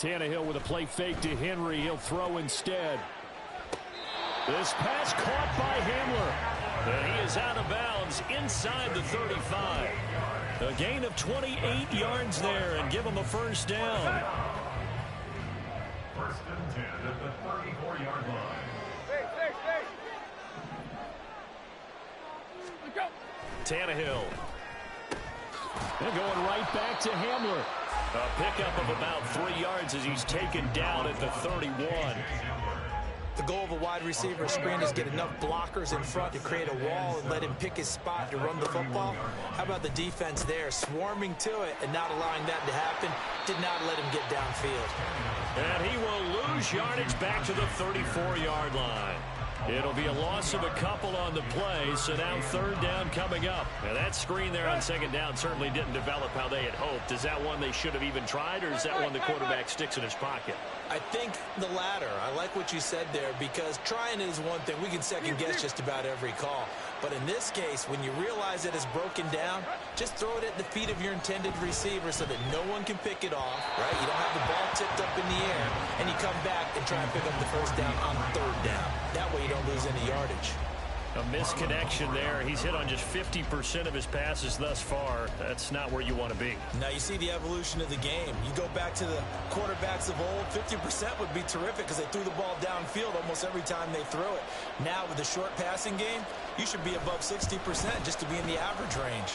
Tannehill with a play fake to Henry. He'll throw instead. This pass caught by Hamler. And he is out of bounds inside the 35. A gain of 28 yards there and give him a first down. First and 10 at the 34-yard line. Tannehill. And going right back to Hamler. A pickup of about 3 yards as he's taken down at the 31. The goal of a wide receiver screen is get enough blockers in front to create a wall and let him pick his spot to run the football. How about the defense there, swarming to it and not allowing that to happen? Did not let him get downfield. And he will lose yardage back to the 34-yard line. It'll be a loss of a couple on the play, so now third down coming up. Now that screen there on second down certainly didn't develop how they had hoped. Is that one they should have even tried, or is that one the quarterback sticks in his pocket? I think the latter. I like what you said there, because trying is one thing. We can second guess just about every call. But in this case, when you realize that it's broken down, just throw it at the feet of your intended receiver so that no one can pick it off, right? You don't have the ball tipped up in the air, and you come back and try and pick up the first down on third down. That way you don't lose any yardage. A misconnection there. He's hit on just 50% of his passes thus far. That's not where you want to be. Now you see the evolution of the game. You go back to the quarterbacks of old, 50% would be terrific because they threw the ball downfield almost every time they threw it. Now with the short passing game, you should be above 60% just to be in the average range.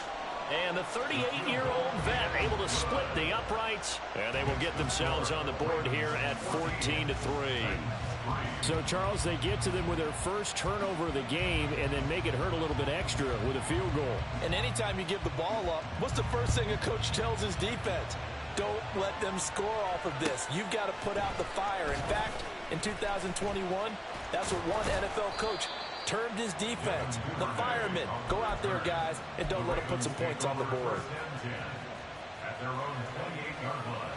And the 38-year-old vet able to split the uprights, and they will get themselves on the board here at 14-3. So, Charles, they get to them with their first turnover of the game and then make it hurt a little bit extra with a field goal. And anytime you give the ball up, what's the first thing a coach tells his defense? Don't let them score off of this. You've got to put out the fire. In fact, in 2021, that's what one NFL coach termed his defense. The firemen. Go out there, guys, and don't let them put some points on the board. At their own 28-yard line.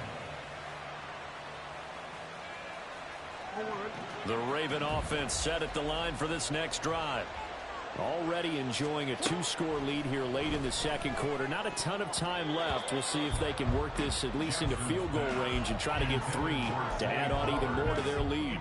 The Raven offense set at the line for this next drive. Already enjoying a 2-score lead here late in the second quarter. Not a ton of time left. We'll see if they can work this at least into field goal range and try to get 3 to add on even more to their lead.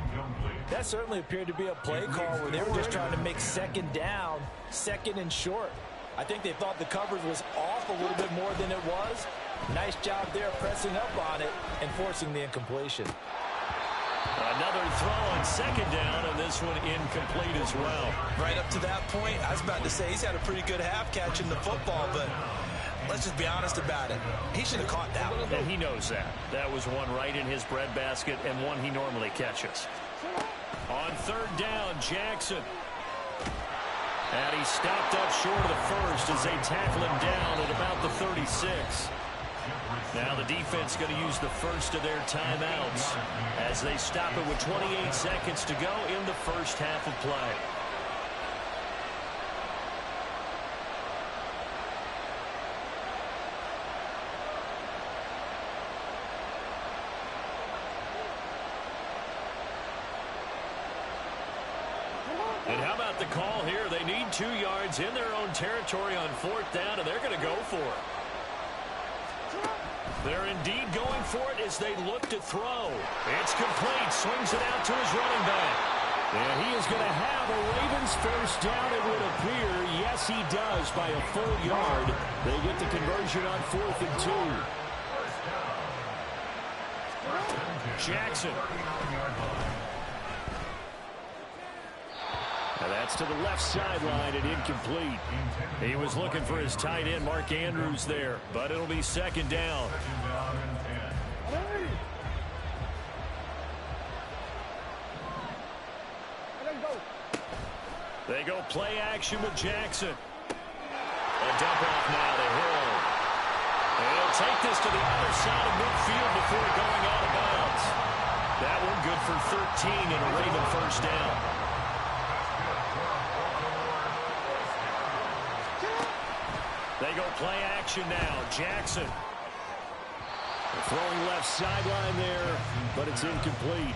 That certainly appeared to be a play call where they were just trying to make second down, second and short. I think they thought the coverage was off a little bit more than it was. Nice job there pressing up on it and forcing the incompletion. Another throw on second down, and this one incomplete as well. Right up to that point, I was about to say he's had a pretty good half catching the football, but let's just be honest about it. He should have caught that one. And he knows that. That was one right in his breadbasket and one he normally catches. On third down, Jackson. And he stopped up short of the first as they tackle him down at about the 36. Now the defense going to use the first of their timeouts as they stop it with 28 seconds to go in the first half of play. And how about the call here? They need 2 yards in their own territory on fourth down, and they're going to go for it. They're indeed going for it as they look to throw. It's complete. Swings it out to his running back. And he is going to have a Ravens first down, it would appear. Yes, he does, by a full yard. They get the conversion on 4th and 2. Jackson. Now that's to the left sideline and incomplete. He was looking for his tight end, Mark Andrews, there, but it'll be second down. They go play action with Jackson. A dump off now to Hill. And he'll take this to the other side of midfield before going out of bounds. That one good for 13 and a Raven first down. They go play action now. Jackson. Throwing left sideline there, but it's incomplete.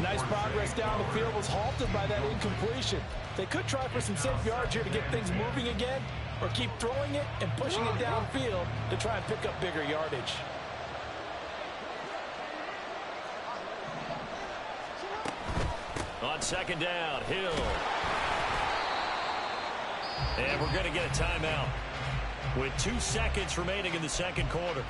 Nice progress down the field, was halted by that incompletion. They could try for some safe yards here to get things moving again, or keep throwing it and pushing it downfield to try and pick up bigger yardage. On second down, Hill. And we're going to get a timeout with 2 seconds remaining in the second quarter.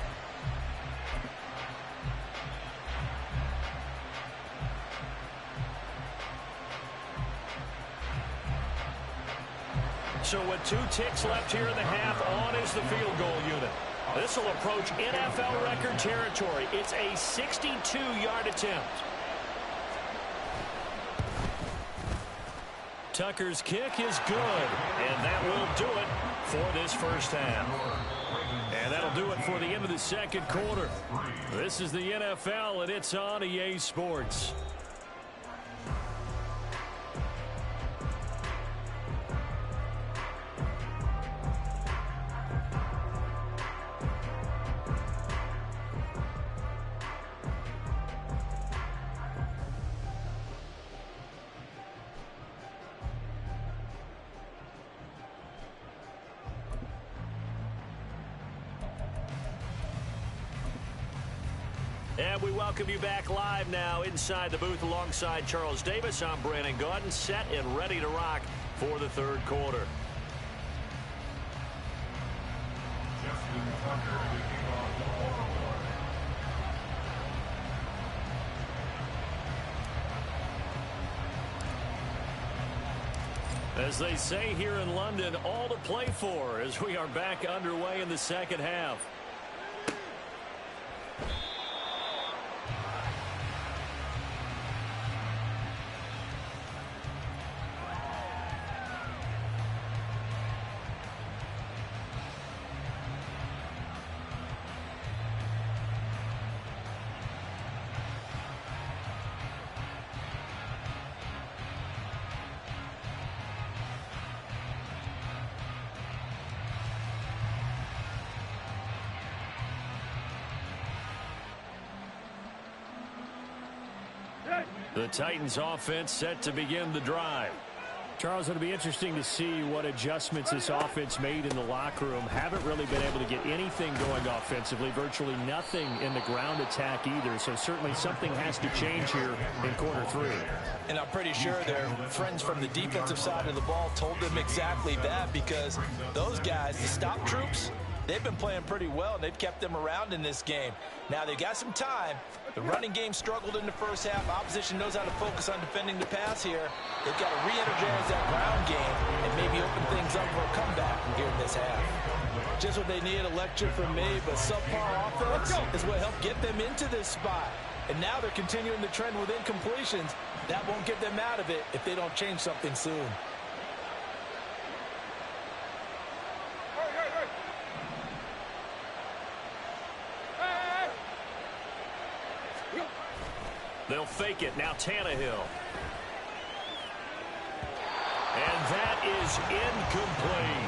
So with 2 ticks left here in the half, on is the field goal unit. This will approach NFL record territory. It's a 62-yard attempt. Tucker's kick is good, and that will do it for this first half. And that'll do it for the end of the second quarter. This is the NFL, and it's on EA Sports. And we welcome you back live now inside the booth alongside Charles Davis. I'm Brandon Gaudin, set and ready to rock for the third quarter. As they say here in London, all to play for as we are back underway in the second half. The Titans offense set to begin the drive. Charles, it'll be interesting to see what adjustments this offense made in the locker room. Haven't really been able to get anything going offensively, virtually nothing in the ground attack either. So certainly something has to change here in quarter 3. And I'm pretty sure their friends from the defensive side of the ball told them exactly that, because those guys, the stop troops, they've been playing pretty well, and they've kept them around in this game. Now, they've got some time. The running game struggled in the first half. Opposition knows how to focus on defending the pass here. They've got to re-energize that ground game and maybe open things up for a comeback here in this half. Just what they need, a lecture from me, but subpar offense is what helped get them into this spot. And now they're continuing the trend with incompletions. That won't get them out of it if they don't change something soon. They'll fake it. Now Tannehill. And that is incomplete.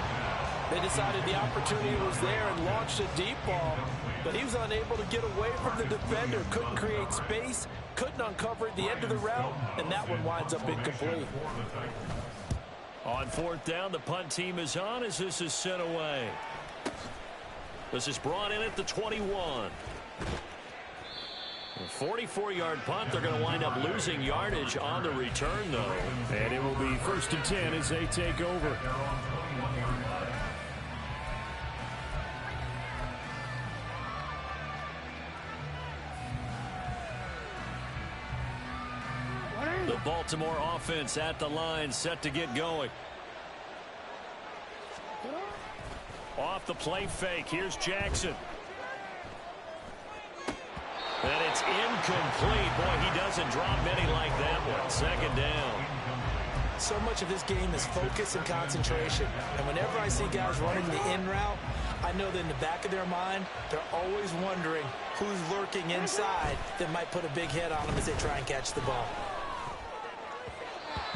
They decided the opportunity was there and launched a deep ball, but he was unable to get away from the defender. Couldn't create space, couldn't uncover at the end of the route, and that one winds up incomplete. On fourth down, the punt team is on as this is sent away. This is brought in at the 21. A 44-yard punt. They're going to wind up losing yardage on the return, though. And it will be 1st and 10 as they take over. The Baltimore offense at the line, set to get going. Off the play fake. Here's Jackson. And it's incomplete. Boy, he doesn't drop many like that one. Second down. So much of this game is focus and concentration. And whenever I see guys running the in route, I know that in the back of their mind, they're always wondering who's lurking inside that might put a big hit on them as they try and catch the ball.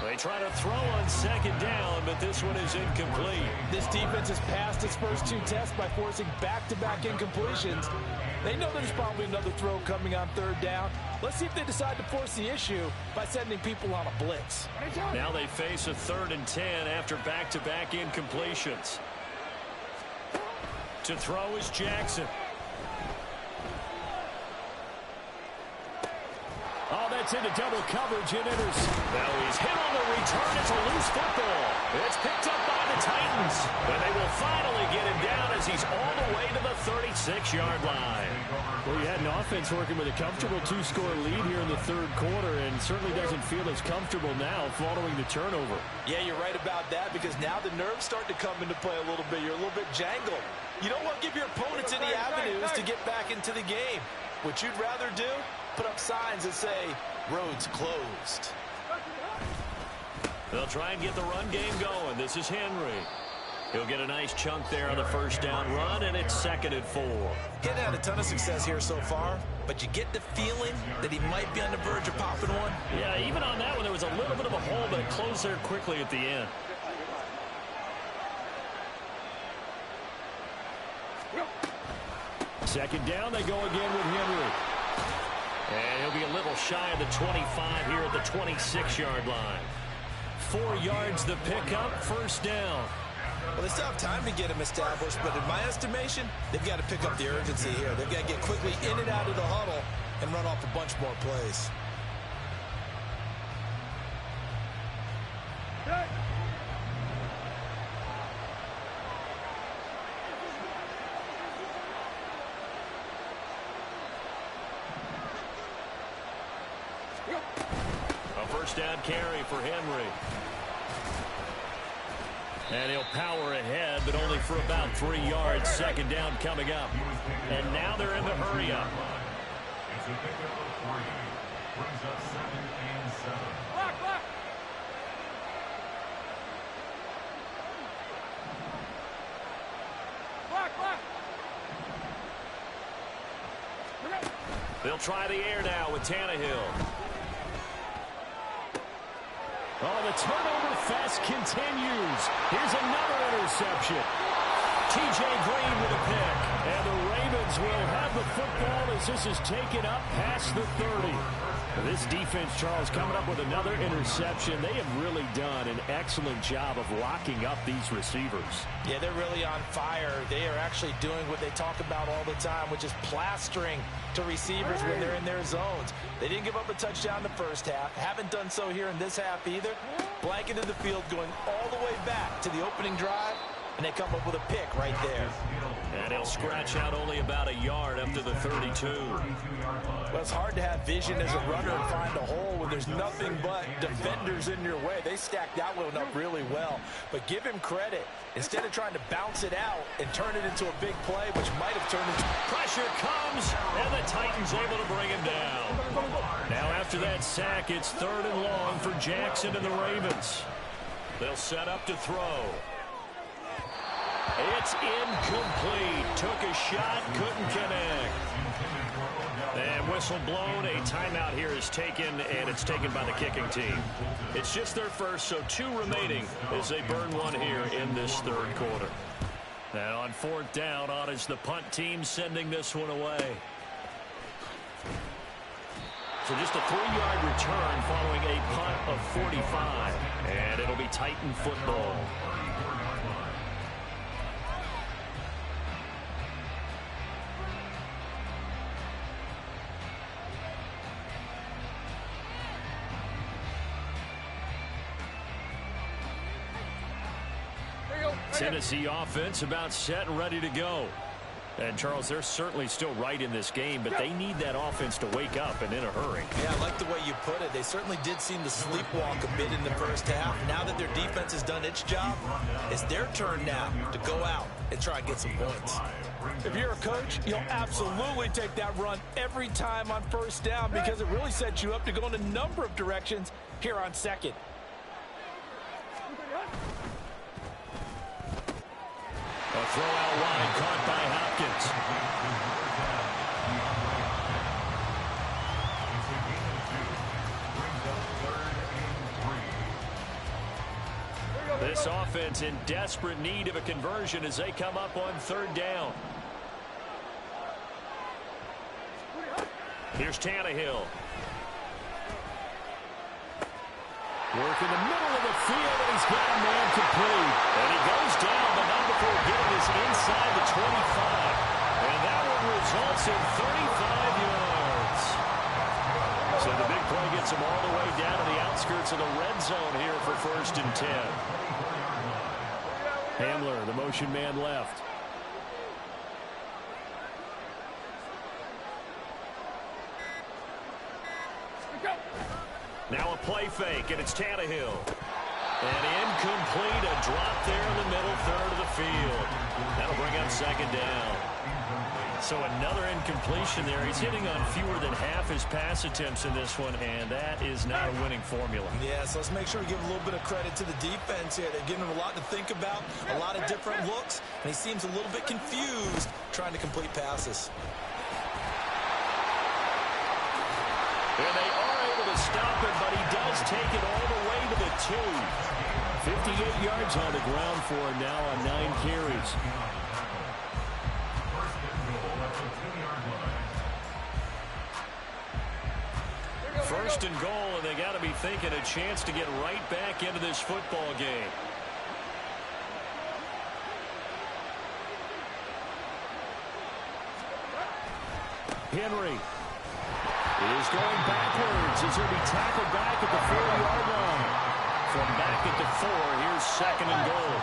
They try to throw on second down, but this one is incomplete. This defense has passed its first 2 tests by forcing back-to-back incompletions. They know there's probably another throw coming on third down. Let's see if they decide to force the issue by sending people on a blitz. Now they face a 3rd and 10 after back-to-back incompletions. To throw is Jackson. Oh, that's into double coverage and now he's hit on the return. It's a loose football. It's picked up by the Titans. And they will finally get him down as he's all the way to the 36-yard line. Well, you had an offense working with a comfortable 2-score lead here in the third quarter and certainly doesn't feel as comfortable now following the turnover. Yeah, you're right about that because now the nerves start to come into play a little bit. You're a little bit jangled. You don't want to give your opponents any avenues to get back into the game. What you'd rather do, put up signs that say, roads closed. They'll try and get the run game going. This is Henry. He'll get a nice chunk there on the first down run, and it's 2nd and 4. He hasn't had a ton of success here so far, but you get the feeling that he might be on the verge of popping one. Yeah, even on that one, there was a little bit of a hole, but it closed there quickly at the end. Second down, they go again with Henry. And he'll be a little shy of the 25 here at the 26-yard line. 4 yards the pickup, first down. Well, they still have time to get him established, but in my estimation, they've got to pick up the urgency here. They've got to get quickly in and out of the huddle and run off a bunch more plays. A first down carry for Henry. And he'll power ahead, but only for about 3 yards. Second down coming up. And now they're in the hurry up. It's a pickup of 3. Brings up 2nd and 7. Block, block. Block, block. They'll try the air now with Tannehill. Oh, the turnover fest continues. Here's another interception. T.J. Green with a pick. And the Ravens will have the football as this is taken up past the 30. This defense, Charles, coming up with another interception. They have really done an excellent job of locking up these receivers. Yeah, they're really on fire. They are actually doing what they talk about all the time, which is plastering to receivers when they're in their zones. They didn't give up a touchdown in the first half. Haven't done so here in this half either. Blanketed the field going all the way back to the opening drive, and they come up with a pick right there. And he'll scratch out only about a yard up to the 32. Well, it's hard to have vision as a runner and find a hole when there's nothing but defenders in your way. They stacked that one up really well. But give him credit. Instead of trying to bounce it out and turn it into a big play, which might have turned into... Pressure comes, and the Titans able to bring him down. Now after that sack, it's 3rd and long for Jackson and the Ravens. They'll set up to throw. It's incomplete. Took a shot, couldn't connect. And whistle blown. A timeout here is taken, and it's taken by the kicking team. It's just their first, so 2 remaining as they burn one here in this 3rd quarter. Now on 4th down, on is the punt team sending this one away. So just a 3-yard return following a punt of 45. And it'll be Titan football. Tennessee offense about set and ready to go. And, Charles, they're certainly still right in this game, but they need that offense to wake up and in a hurry. Yeah, I like the way you put it. They certainly did seem to sleepwalk a bit in the first half. Now that their defense has done its job, it's their turn now to go out and try and get some points. If you're a coach, you'll absolutely take that run every time on first down because it really sets you up to go in a number of directions here on 2nd. A throw out wide, caught by Hopkins. This offense in desperate need of a conversion as they come up on 3rd down. Here's Tannehill. Work in the middle of the field, and he's got a man complete. And he goes down, but not before getting this inside the 25. And that one results in 35 yards. So the big gets him all the way down to the outskirts of the red zone here for 1st and 10. Hamler, the motion man left. Now a play fake, and it's Tannehill. And incomplete, a drop there in the middle third of the field. That'll bring up 2nd down. So another incompletion there. He's hitting on fewer than half his pass attempts in this one, and that is not a winning formula. Yeah, so let's make sure we give a little bit of credit to the defense here. They're giving him a lot to think about, a lot of different looks, and he seems a little bit confused trying to complete passes. And they are able to stop him, but he does take it all the way to the 2. 58 yards on the ground for him now on 9 carries. First and goal, and they got to be thinking a chance to get right back into this football game. Henry is going backwards as he'll be tackled back at the 4-yard line. From back at the 4, here's 2nd and goal.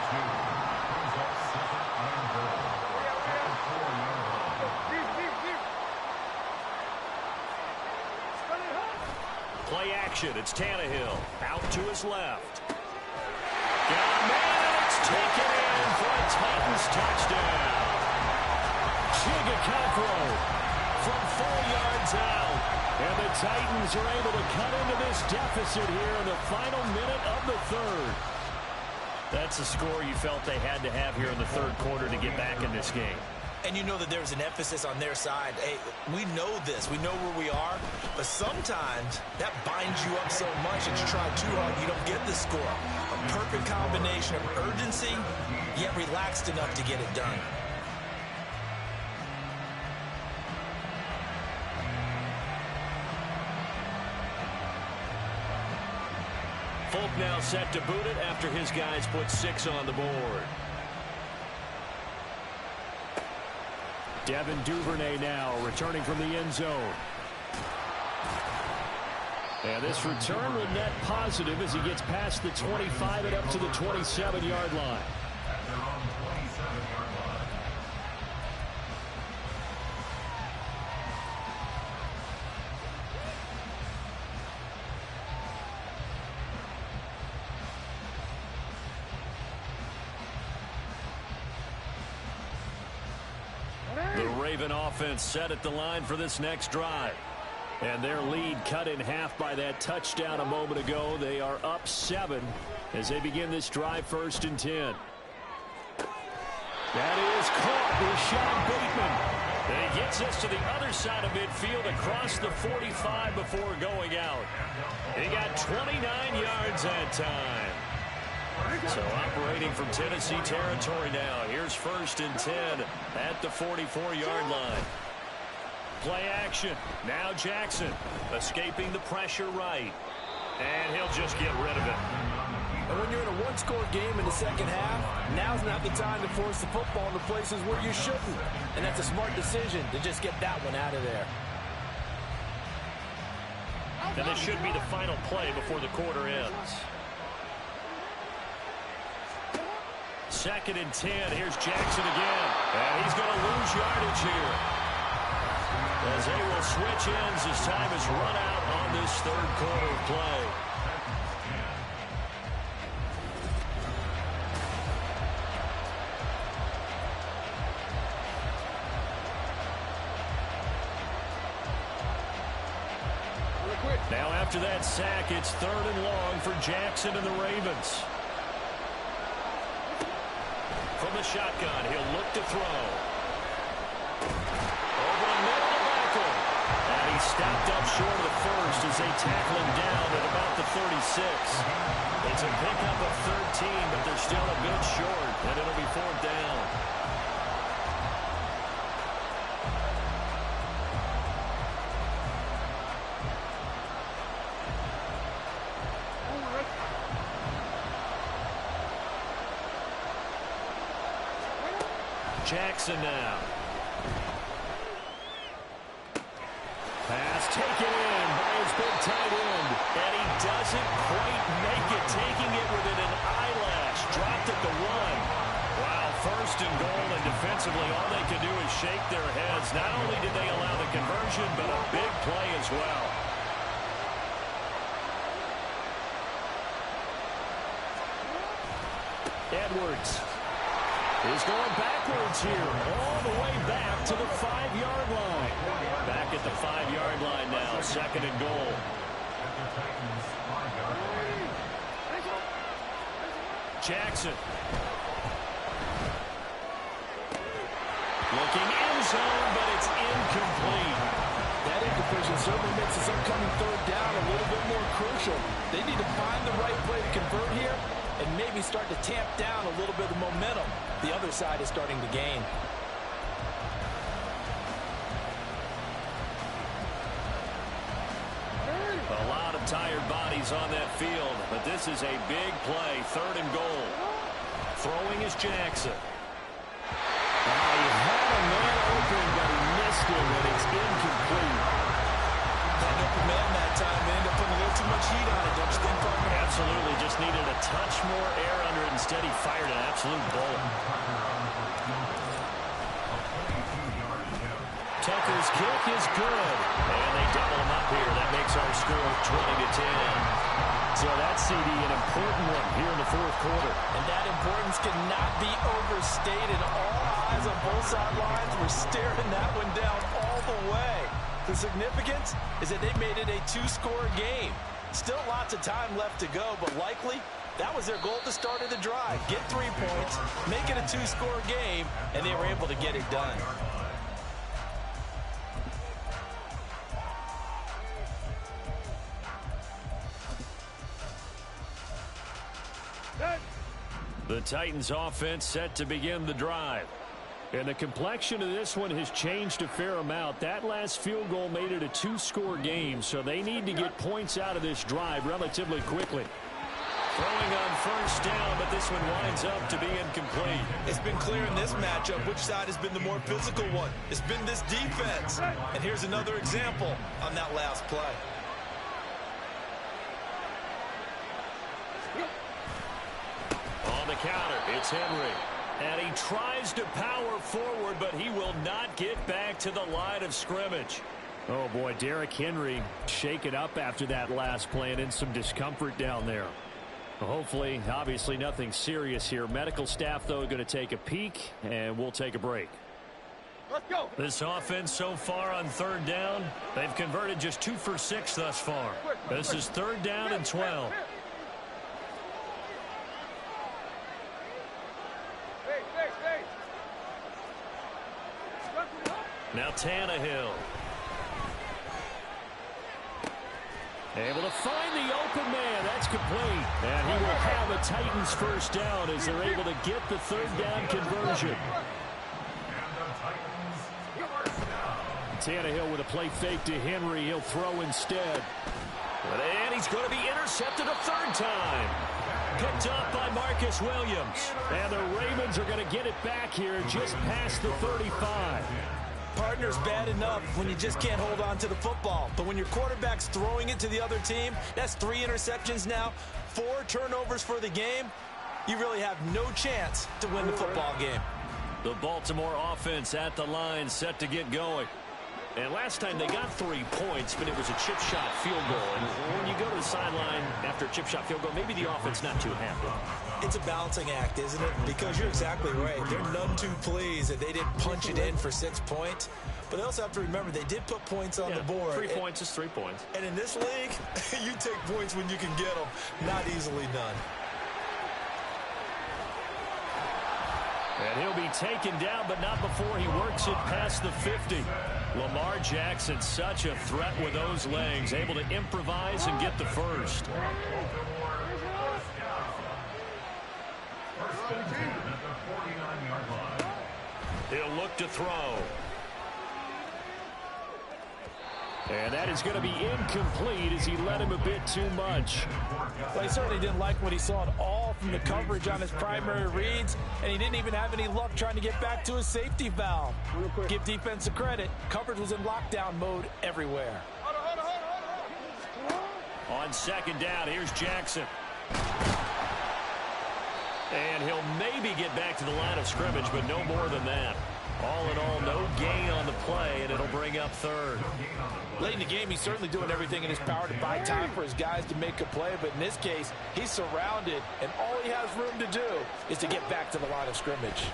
Play action, it's Tannehill. Out to his left. Got a man, and it's taken in for a Titans touchdown. Chigakakro from 4 yards out. And the Titans are able to cut into this deficit here in the final minute of the 3rd. That's a score you felt they had to have here in the 3rd quarter to get back in this game. And you know that there's an emphasis on their side. Hey, we know this. We know where we are. But sometimes that binds you up so much that you try too hard, you don't get the score. A perfect combination of urgency, yet relaxed enough to get it done. Folk now set to boot it after his guys put 6 on the board. Devin Duvernay now returning from the end zone. And this return will net positive as he gets past the 25 and up to the 27-yard line. The Raven offense set at the line for this next drive. And their lead cut in half by that touchdown a moment ago. They are up 7 as they begin this drive 1st and 10. That is caught with Sean Bateman. And he gets us to the other side of midfield across the 45 before going out. He got 29 yards that time. So operating from Tennessee territory now. Here's 1st and 10 at the 44-yard line. Play action. Now Jackson escaping the pressure right. And he'll just get rid of it. And when you're in a one-score game in the second half, now's not the time to force the football into places where you shouldn't. And that's a smart decision to just get that one out of there. And this should be the final play before the quarter ends. 2nd and 10. Here's Jackson again. And he's going to lose yardage here, as they will switch ends as time is run out on this 3rd quarter play. Now after that sack, it's 3rd and long for Jackson and the Ravens. From the shotgun, he'll look to throw. Over the middle to Michael. And he's stopped up short of the first as they tackle him down at about the 36. It's a pickup of 13, but they're still a bit short, and it'll be 4th down. Jackson now. Pass taken in by his big tight end. first and goal, and defensively all they could do is shake their heads. Not only did they allow the conversion, but a big play as well. Edwards is going backwards here, all the way back to the 5-yard line. Back at the 5-yard line now, second and goal. Jackson. Looking end zone, but it's incomplete. That incompletion certainly makes this upcoming third down a little bit more crucial. They need to find the right play to convert here and maybe start to tamp down a little bit of momentum. The other side is starting to gain. A lot of tired bodies on that field, but this is a big play, third and goal. Throwing is Jackson. He had a man open, but he missed him, and it's incomplete. That open man that time ended up putting a little too much heat on it, don't you think, partner? Absolutely, just needed a touch more air under it. Instead, he fired an absolute bullet. Tucker's kick is good, and they double him up here. That makes our score 20-10. So that CD, an important one here in the fourth quarter. And that importance cannot be overstated. All eyes on both sidelines were staring that one down all the way. The significance is that they made it a two-score game. Still lots of time left to go, but likely that was their goal at the start of the drive. Get 3 points, make it a two-score game, and they were able to get it done. The Titans offense set to begin the drive. And the complexion of this one has changed a fair amount. That last field goal made it a two-score game, so they need to get points out of this drive relatively quickly. Throwing on first down, but this one winds up to be incomplete. It's been clear in this matchup which side has been the more physical one. It's been this defense. And here's another example on that last play. On the counter, it's Henry. And he tries to power forward, but he will not get back to the line of scrimmage. Oh, boy, Derrick Henry shaken up after that last play and in some discomfort down there. Hopefully, obviously nothing serious here. Medical staff, though, going to take a peek, and we'll take a break. Let's go. This offense so far on third down, they've converted just 2 for 6 thus far. This is third down and 12. Now Tannehill. Able to find the open man. That's complete. And he will have a Titans first down as they're able to get the third down conversion. Tannehill with a play fake to Henry. He'll throw instead. And he's going to be intercepted a third time. Picked up by Marcus Williams. And the Ravens are going to get it back here just past the 35. Partner's bad enough when you just can't hold on to the football. But when your quarterback's throwing it to the other team, that's 3 interceptions now, 4 turnovers for the game. You really have no chance to win the football game. The Baltimore offense at the line, set to get going. And last time they got 3 points, but it was a chip shot field goal. And when you go to the sideline after a chip shot field goal, maybe the offense not too happy. It's a balancing act, isn't it? Because you're exactly right. They're none too pleased that they didn't punch it in for 6 points. But they also have to remember they did put points on the board. 3 points is 3 points. And in this league, you take points when you can get them. Not easily done. And he'll be taken down, but not before he works it past the 50. Lamar Jackson, such a threat with those legs, able to improvise and get the first. He'll look to throw. And that is going to be incomplete as he led him a bit too much. Well, he certainly didn't like what he saw at all from the coverage on his primary reads, and he didn't even have any luck trying to get back to his safety valve. Give defense a credit. Coverage was in lockdown mode everywhere. On second down, here's Jackson. And he'll maybe get back to the line of scrimmage, but no more than that. All in all, no gain on the play, and it'll bring up third. Late in the game, he's certainly doing everything in his power to buy time for his guys to make a play, but in this case, he's surrounded, and all he has room to do is to get back to the line of scrimmage.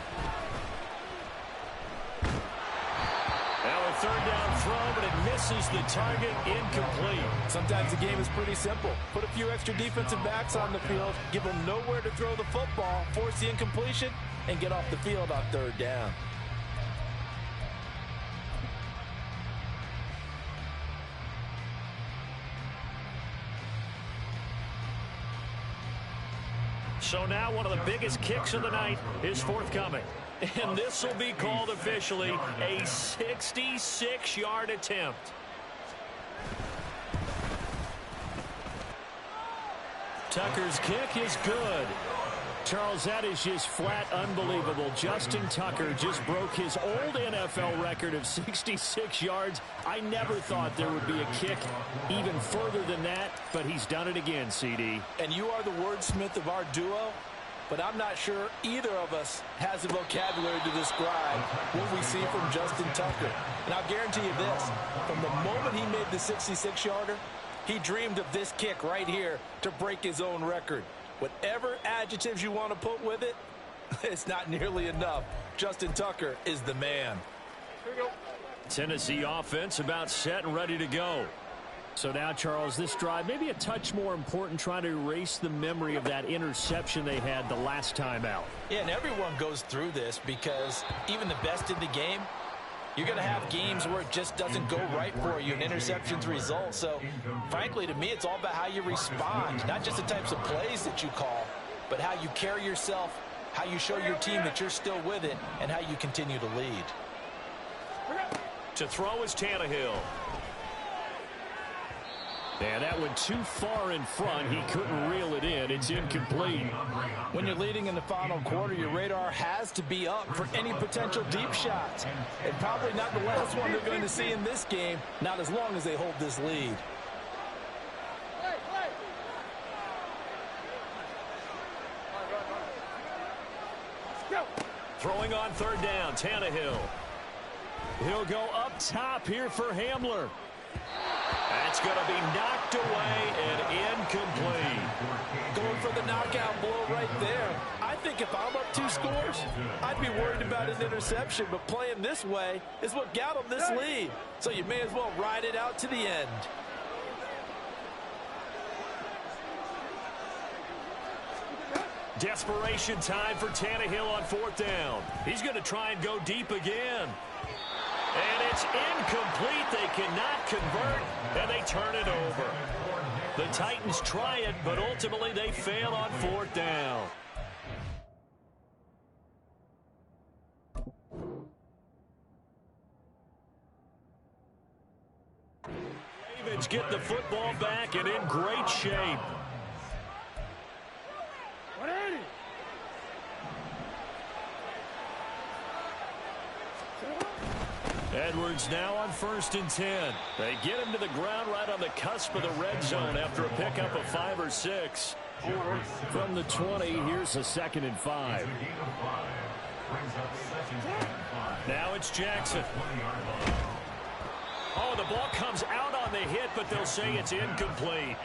Now a third down throw, but it misses the target, incomplete. Sometimes the game is pretty simple. Put a few extra defensive backs on the field, give them nowhere to throw the football, force the incompletion, and get off the field on third down. So now one of the biggest kicks of the night is forthcoming. And this will be called officially a 66-yard attempt. Tucker's kick is good. Charles, that is just flat unbelievable. Justin Tucker just broke his old NFL record of 66 yards. I never thought there would be a kick even further than that, but he's done it again, CD. And you are the wordsmith of our duo, but I'm not sure either of us has the vocabulary to describe what we see from Justin Tucker. And I'll guarantee you this, from the moment he made the 66-yarder, he dreamed of this kick right here to break his own record. Whatever adjectives you want to put with it, it's not nearly enough. Justin Tucker is the man. Tennessee offense about set and ready to go. So now, Charles, this drive maybe a touch more important, trying to erase the memory of that interception they had the last time out. Yeah, and everyone goes through this because even the best in the game, you're going to have games where it just doesn't go right for you, and interceptions result. So, frankly, to me, it's all about how you respond, not just the types of plays that you call, but how you carry yourself, how you show your team that you're still with it, and how you continue to lead. To throw is Tannehill. And that went too far in front. He couldn't reel it in. It's incomplete. When you're leading in the final quarter, your radar has to be up for any potential deep shots. And probably not the last one they're going to see in this game, not as long as they hold this lead. Throwing on third down, Tannehill. He'll go up top here for Hamler. That's going to be knocked away and incomplete. Going for the knockout blow right there. I think if I'm up 2 scores, I'd be worried about an interception, but playing this way is what got them this lead. So you may as well ride it out to the end. Desperation time for Tannehill on fourth down. He's going to try and go deep again. And it's incomplete. They cannot convert, and they turn it over. The Titans try it, but ultimately they fail on fourth down. Ravens get the football back and in great shape. Edwards now on 1st and 10. They get him to the ground right on the cusp of the red zone after a pickup of 5 or 6. From the 20, here's a 2nd and 5. Now it's Jackson. Oh, the ball comes out on the hit, but they'll say it's incomplete.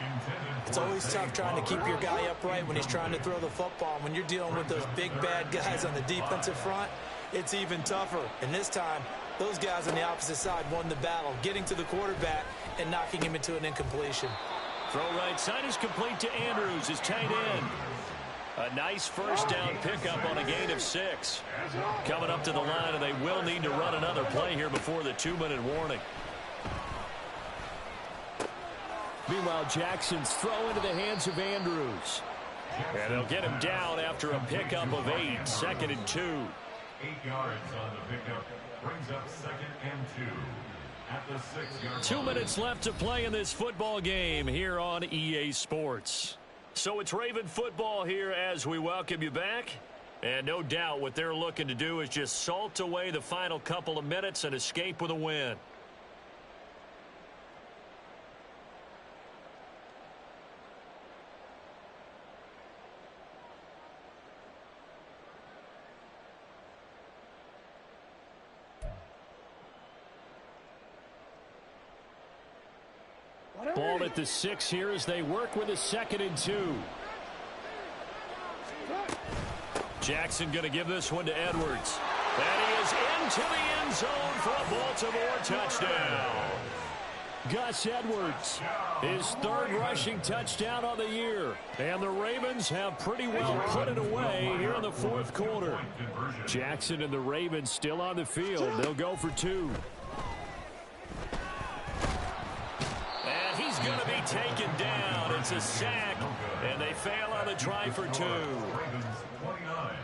It's always tough trying to keep your guy upright when he's trying to throw the football. When you're dealing with those big, bad guys on the defensive front, it's even tougher. And this time, those guys on the opposite side won the battle, getting to the quarterback and knocking him into an incompletion. Throw right side is complete to Andrews, his tight end. A nice first down pickup on a gain of 6. Coming up to the line, and they will need to run another play here before the 2-minute warning. Meanwhile, Jackson's throw into the hands of Andrews. And they'll get him down after a pickup of 8, 2nd and 2. 8 yards on the pickup. Brings up 2nd and 2 at the 6-yard 2 minutes left to play in this football game here on EA Sports. So it's Raven football here as we welcome you back. And no doubt what they're looking to do is just salt away the final couple of minutes and escape with a win. Ball at the 6 here as they work with a 2nd and 2. Jackson going to give this one to Edwards. And he is into the end zone for a Baltimore touchdown. Gus Edwards, his 3rd rushing touchdown on the year. And the Ravens have pretty well put it away here in the 4th quarter. Jackson and the Ravens still on the field. They'll go for 2. And he's going to be taken down. It's a sack, and they fail on the try for 2. Ravens 29,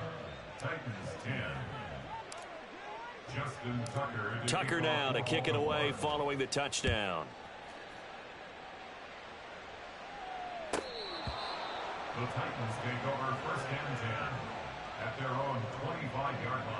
Titans 10. Justin Tucker now to kick it away following the touchdown. The Titans take over 1st and 10 at their own 25-yard line.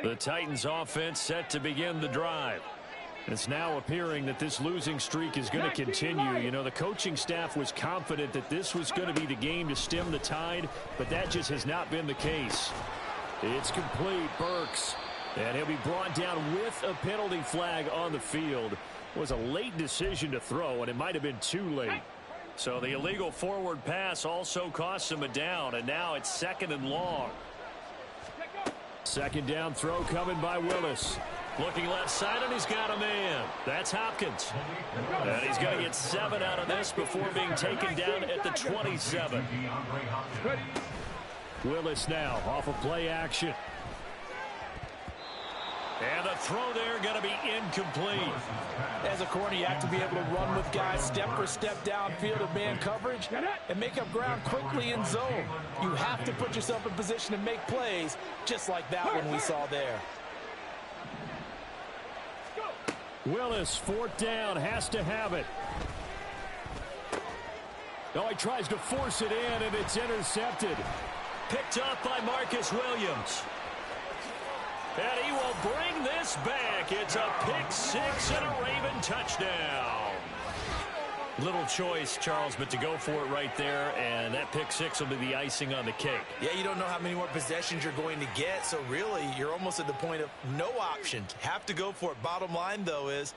The Titans offense set to begin the drive. It's now appearing that this losing streak is going to continue. You know, the coaching staff was confident that this was going to be the game to stem the tide, but that just has not been the case. It's complete. Burks. And he'll be brought down with a penalty flag on the field. It was a late decision to throw, and it might have been too late. So the illegal forward pass also cost him a down, and now it's 2nd and long. 2nd down throw coming by Willis. Looking left side, and he's got a man. That's Hopkins. And he's going to get 7 out of this before being taken down at the 27. Willis now off of play action. And the throw there going to be incomplete. As a corner, you have to be able to run with guys step for step downfield of man coverage and make up ground quickly in zone. You have to put yourself in position to make plays, just like that one we saw there. Willis, 4th down, has to have it. Oh, he tries to force it in, and it's intercepted. Picked up by Marcus Williams. And he will bring this back. It's a pick 6 and a Raven touchdown. Little choice, Charles, but to go for it right there, and that pick 6 will be the icing on the cake. Yeah, you don't know how many more possessions you're going to get, so really you're almost at the point of no options. Have to go for it. Bottom line, though, is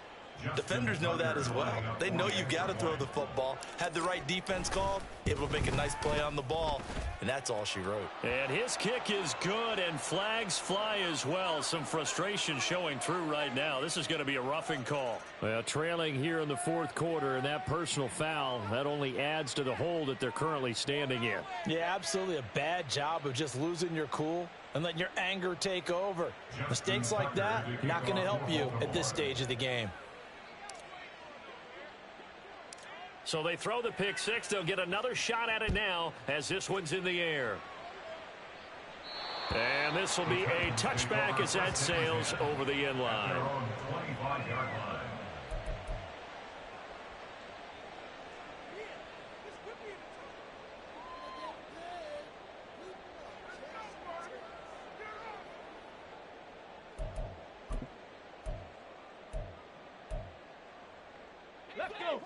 defenders know that as well. They know you've got to throw the football. Had the right defense called, able to make a nice play on the ball, and that's all she wrote. And his kick is good, and flags fly as well. Some frustration showing through right now. This is going to be a roughing call. Well, trailing here in the 4th quarter, and that personal foul, that only adds to the hole that they're currently standing in. Yeah, absolutely a bad job of just losing your cool and letting your anger take over. Mistakes like that, not going to help you at this stage of the game. So they throw the pick 6. They'll get another shot at it now as this one's in the air. And this will be a touchback as that sails over the end line. 25-yard line. Let's go.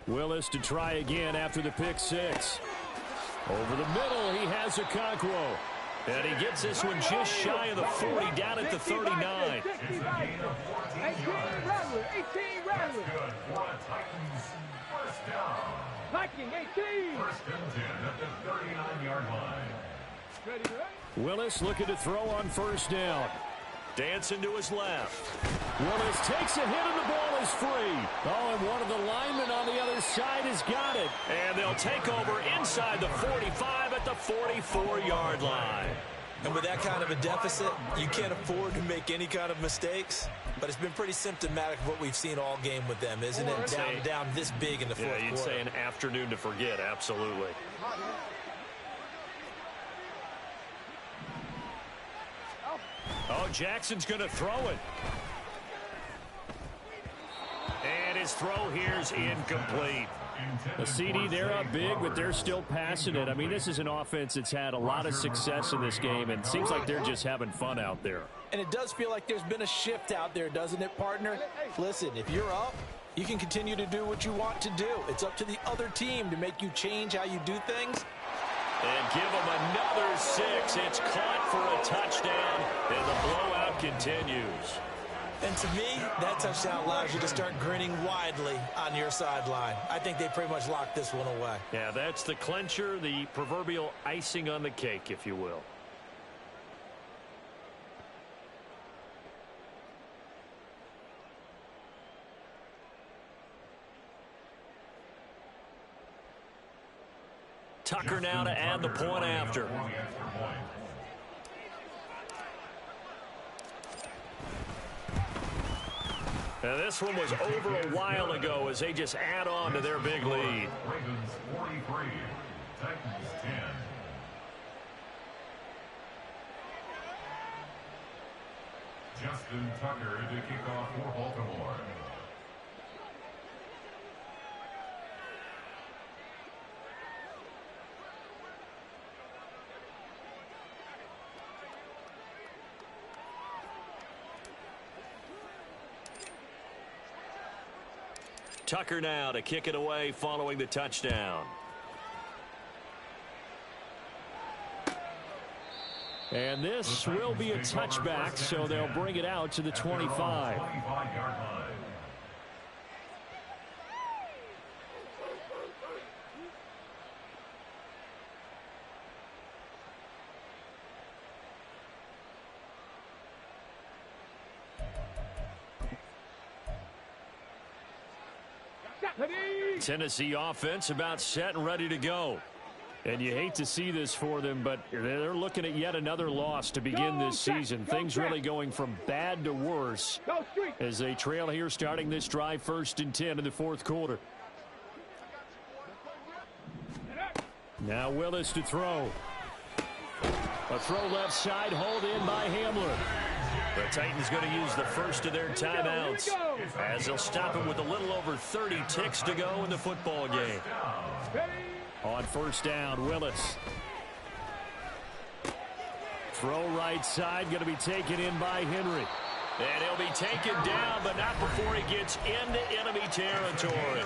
Willis to try again after the pick 6. Over the middle, he has Okonkwo. And he gets this one just shy of the 40, down at the 39. 18 Rattler. 18 Rattler. Good for a Titans first down. Viking 18. 1st and 10 at the 39-yard line. Ready? Willis looking to throw on 1st down. Dancing to his left. Willis takes a hit and the ball is free. Oh, and one of the linemen on the other side has got it. And they'll take over inside the 45 at the 44-yard line. And with that kind of a deficit, you can't afford to make any kind of mistakes. But it's been pretty symptomatic of what we've seen all game with them, isn't it? Down this big in the 4th quarter. Yeah, you'd say an afternoon to forget, absolutely. Oh, Jackson's going to throw it. And his throw here's incomplete. The CD, they're up big, but they're still passing it. I mean, this is an offense that's had a lot of success in this game, and it seems like they're just having fun out there. And it does feel like there's been a shift out there, doesn't it, partner? Listen, if you're up, you can continue to do what you want to do. It's up to the other team to make you change how you do things. And give them another 6. It's caught for a touchdown, and the blowout continues. And to me, that touchdown allows you to start grinning widely on your sideline. I think they pretty much locked this one away. Yeah, that's the clincher, the proverbial icing on the cake, if you will. Tucker now to add the point after. Now this one was over a while ago as they just add on to their big lead. Ravens 43, Titans 10. Justin Tucker to kick off for Baltimore. Tucker now to kick it away following the touchdown. And this will be a touchback, so they'll bring it out to the 25. Tennessee offense about set and ready to go. And you hate to see this for them, but they're looking at yet another loss to begin this season. Things really going from bad to worse as they trail here starting this drive 1st and 10 in the 4th quarter. Now Willis to throw. A throw left side, hauled in by Hamler. The Titans going to use the first of their timeouts as they'll stop it with a little over 30 ticks to go in the football game. On 1st down, Willis. Throw right side, going to be taken in by Henry. And he'll be taken down, but not before he gets into enemy territory.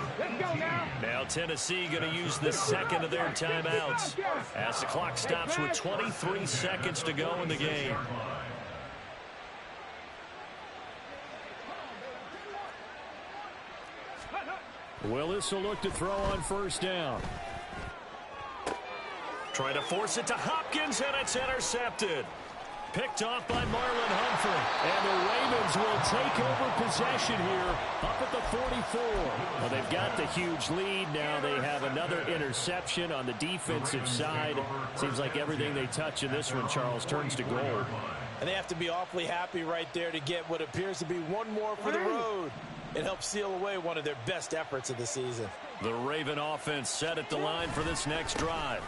Now Tennessee going to use the second of their timeouts as the clock stops with 23 seconds to go in the game. Willis will look to throw on 1st down. Trying to force it to Hopkins, and it's intercepted. Picked off by Marlon Humphrey. And the Ravens will take over possession here up at the 44. Well, they've got the huge lead. Now they have another interception on the defensive side. Seems like everything they touch in this one, Charles, turns to gold. And they have to be awfully happy right there to get what appears to be one more for the road. It helps seal away one of their best efforts of the season. The Raven offense set at the line for this next drive.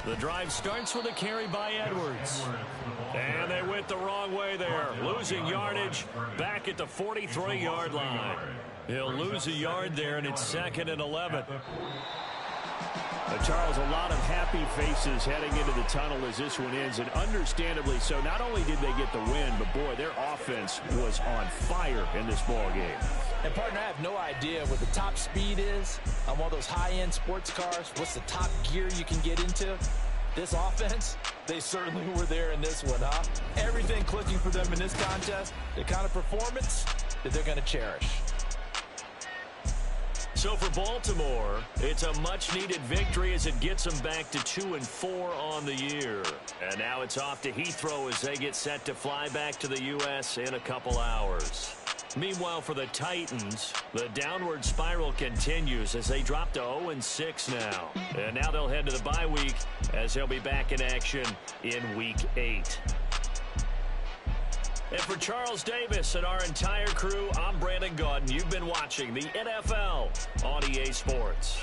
The drive starts with a carry by Edwards. And they went the wrong way there, losing yardage back at the 43-yard line. He'll lose a yard there, and it's 2nd and 11. Charles, a lot of happy faces heading into the tunnel as this one ends, and understandably so. Not only did they get the win, but boy, their offense was on fire in this ball game. And partner, I have no idea what the top speed is on one of those high-end sports cars. What's the top gear you can get into? This offense, they certainly were there in this one, huh? Everything clicking for them in this contest, the kind of performance that they're going to cherish. So for Baltimore, it's a much-needed victory as it gets them back to 2-4 on the year. And now it's off to Heathrow as they get set to fly back to the U.S. in a couple hours. Meanwhile, for the Titans, the downward spiral continues as they drop to 0-6 now. And now they'll head to the bye week as they'll be back in action in Week 8. And for Charles Davis and our entire crew, I'm Brandon Gaudin. You've been watching the NFL on EA Sports.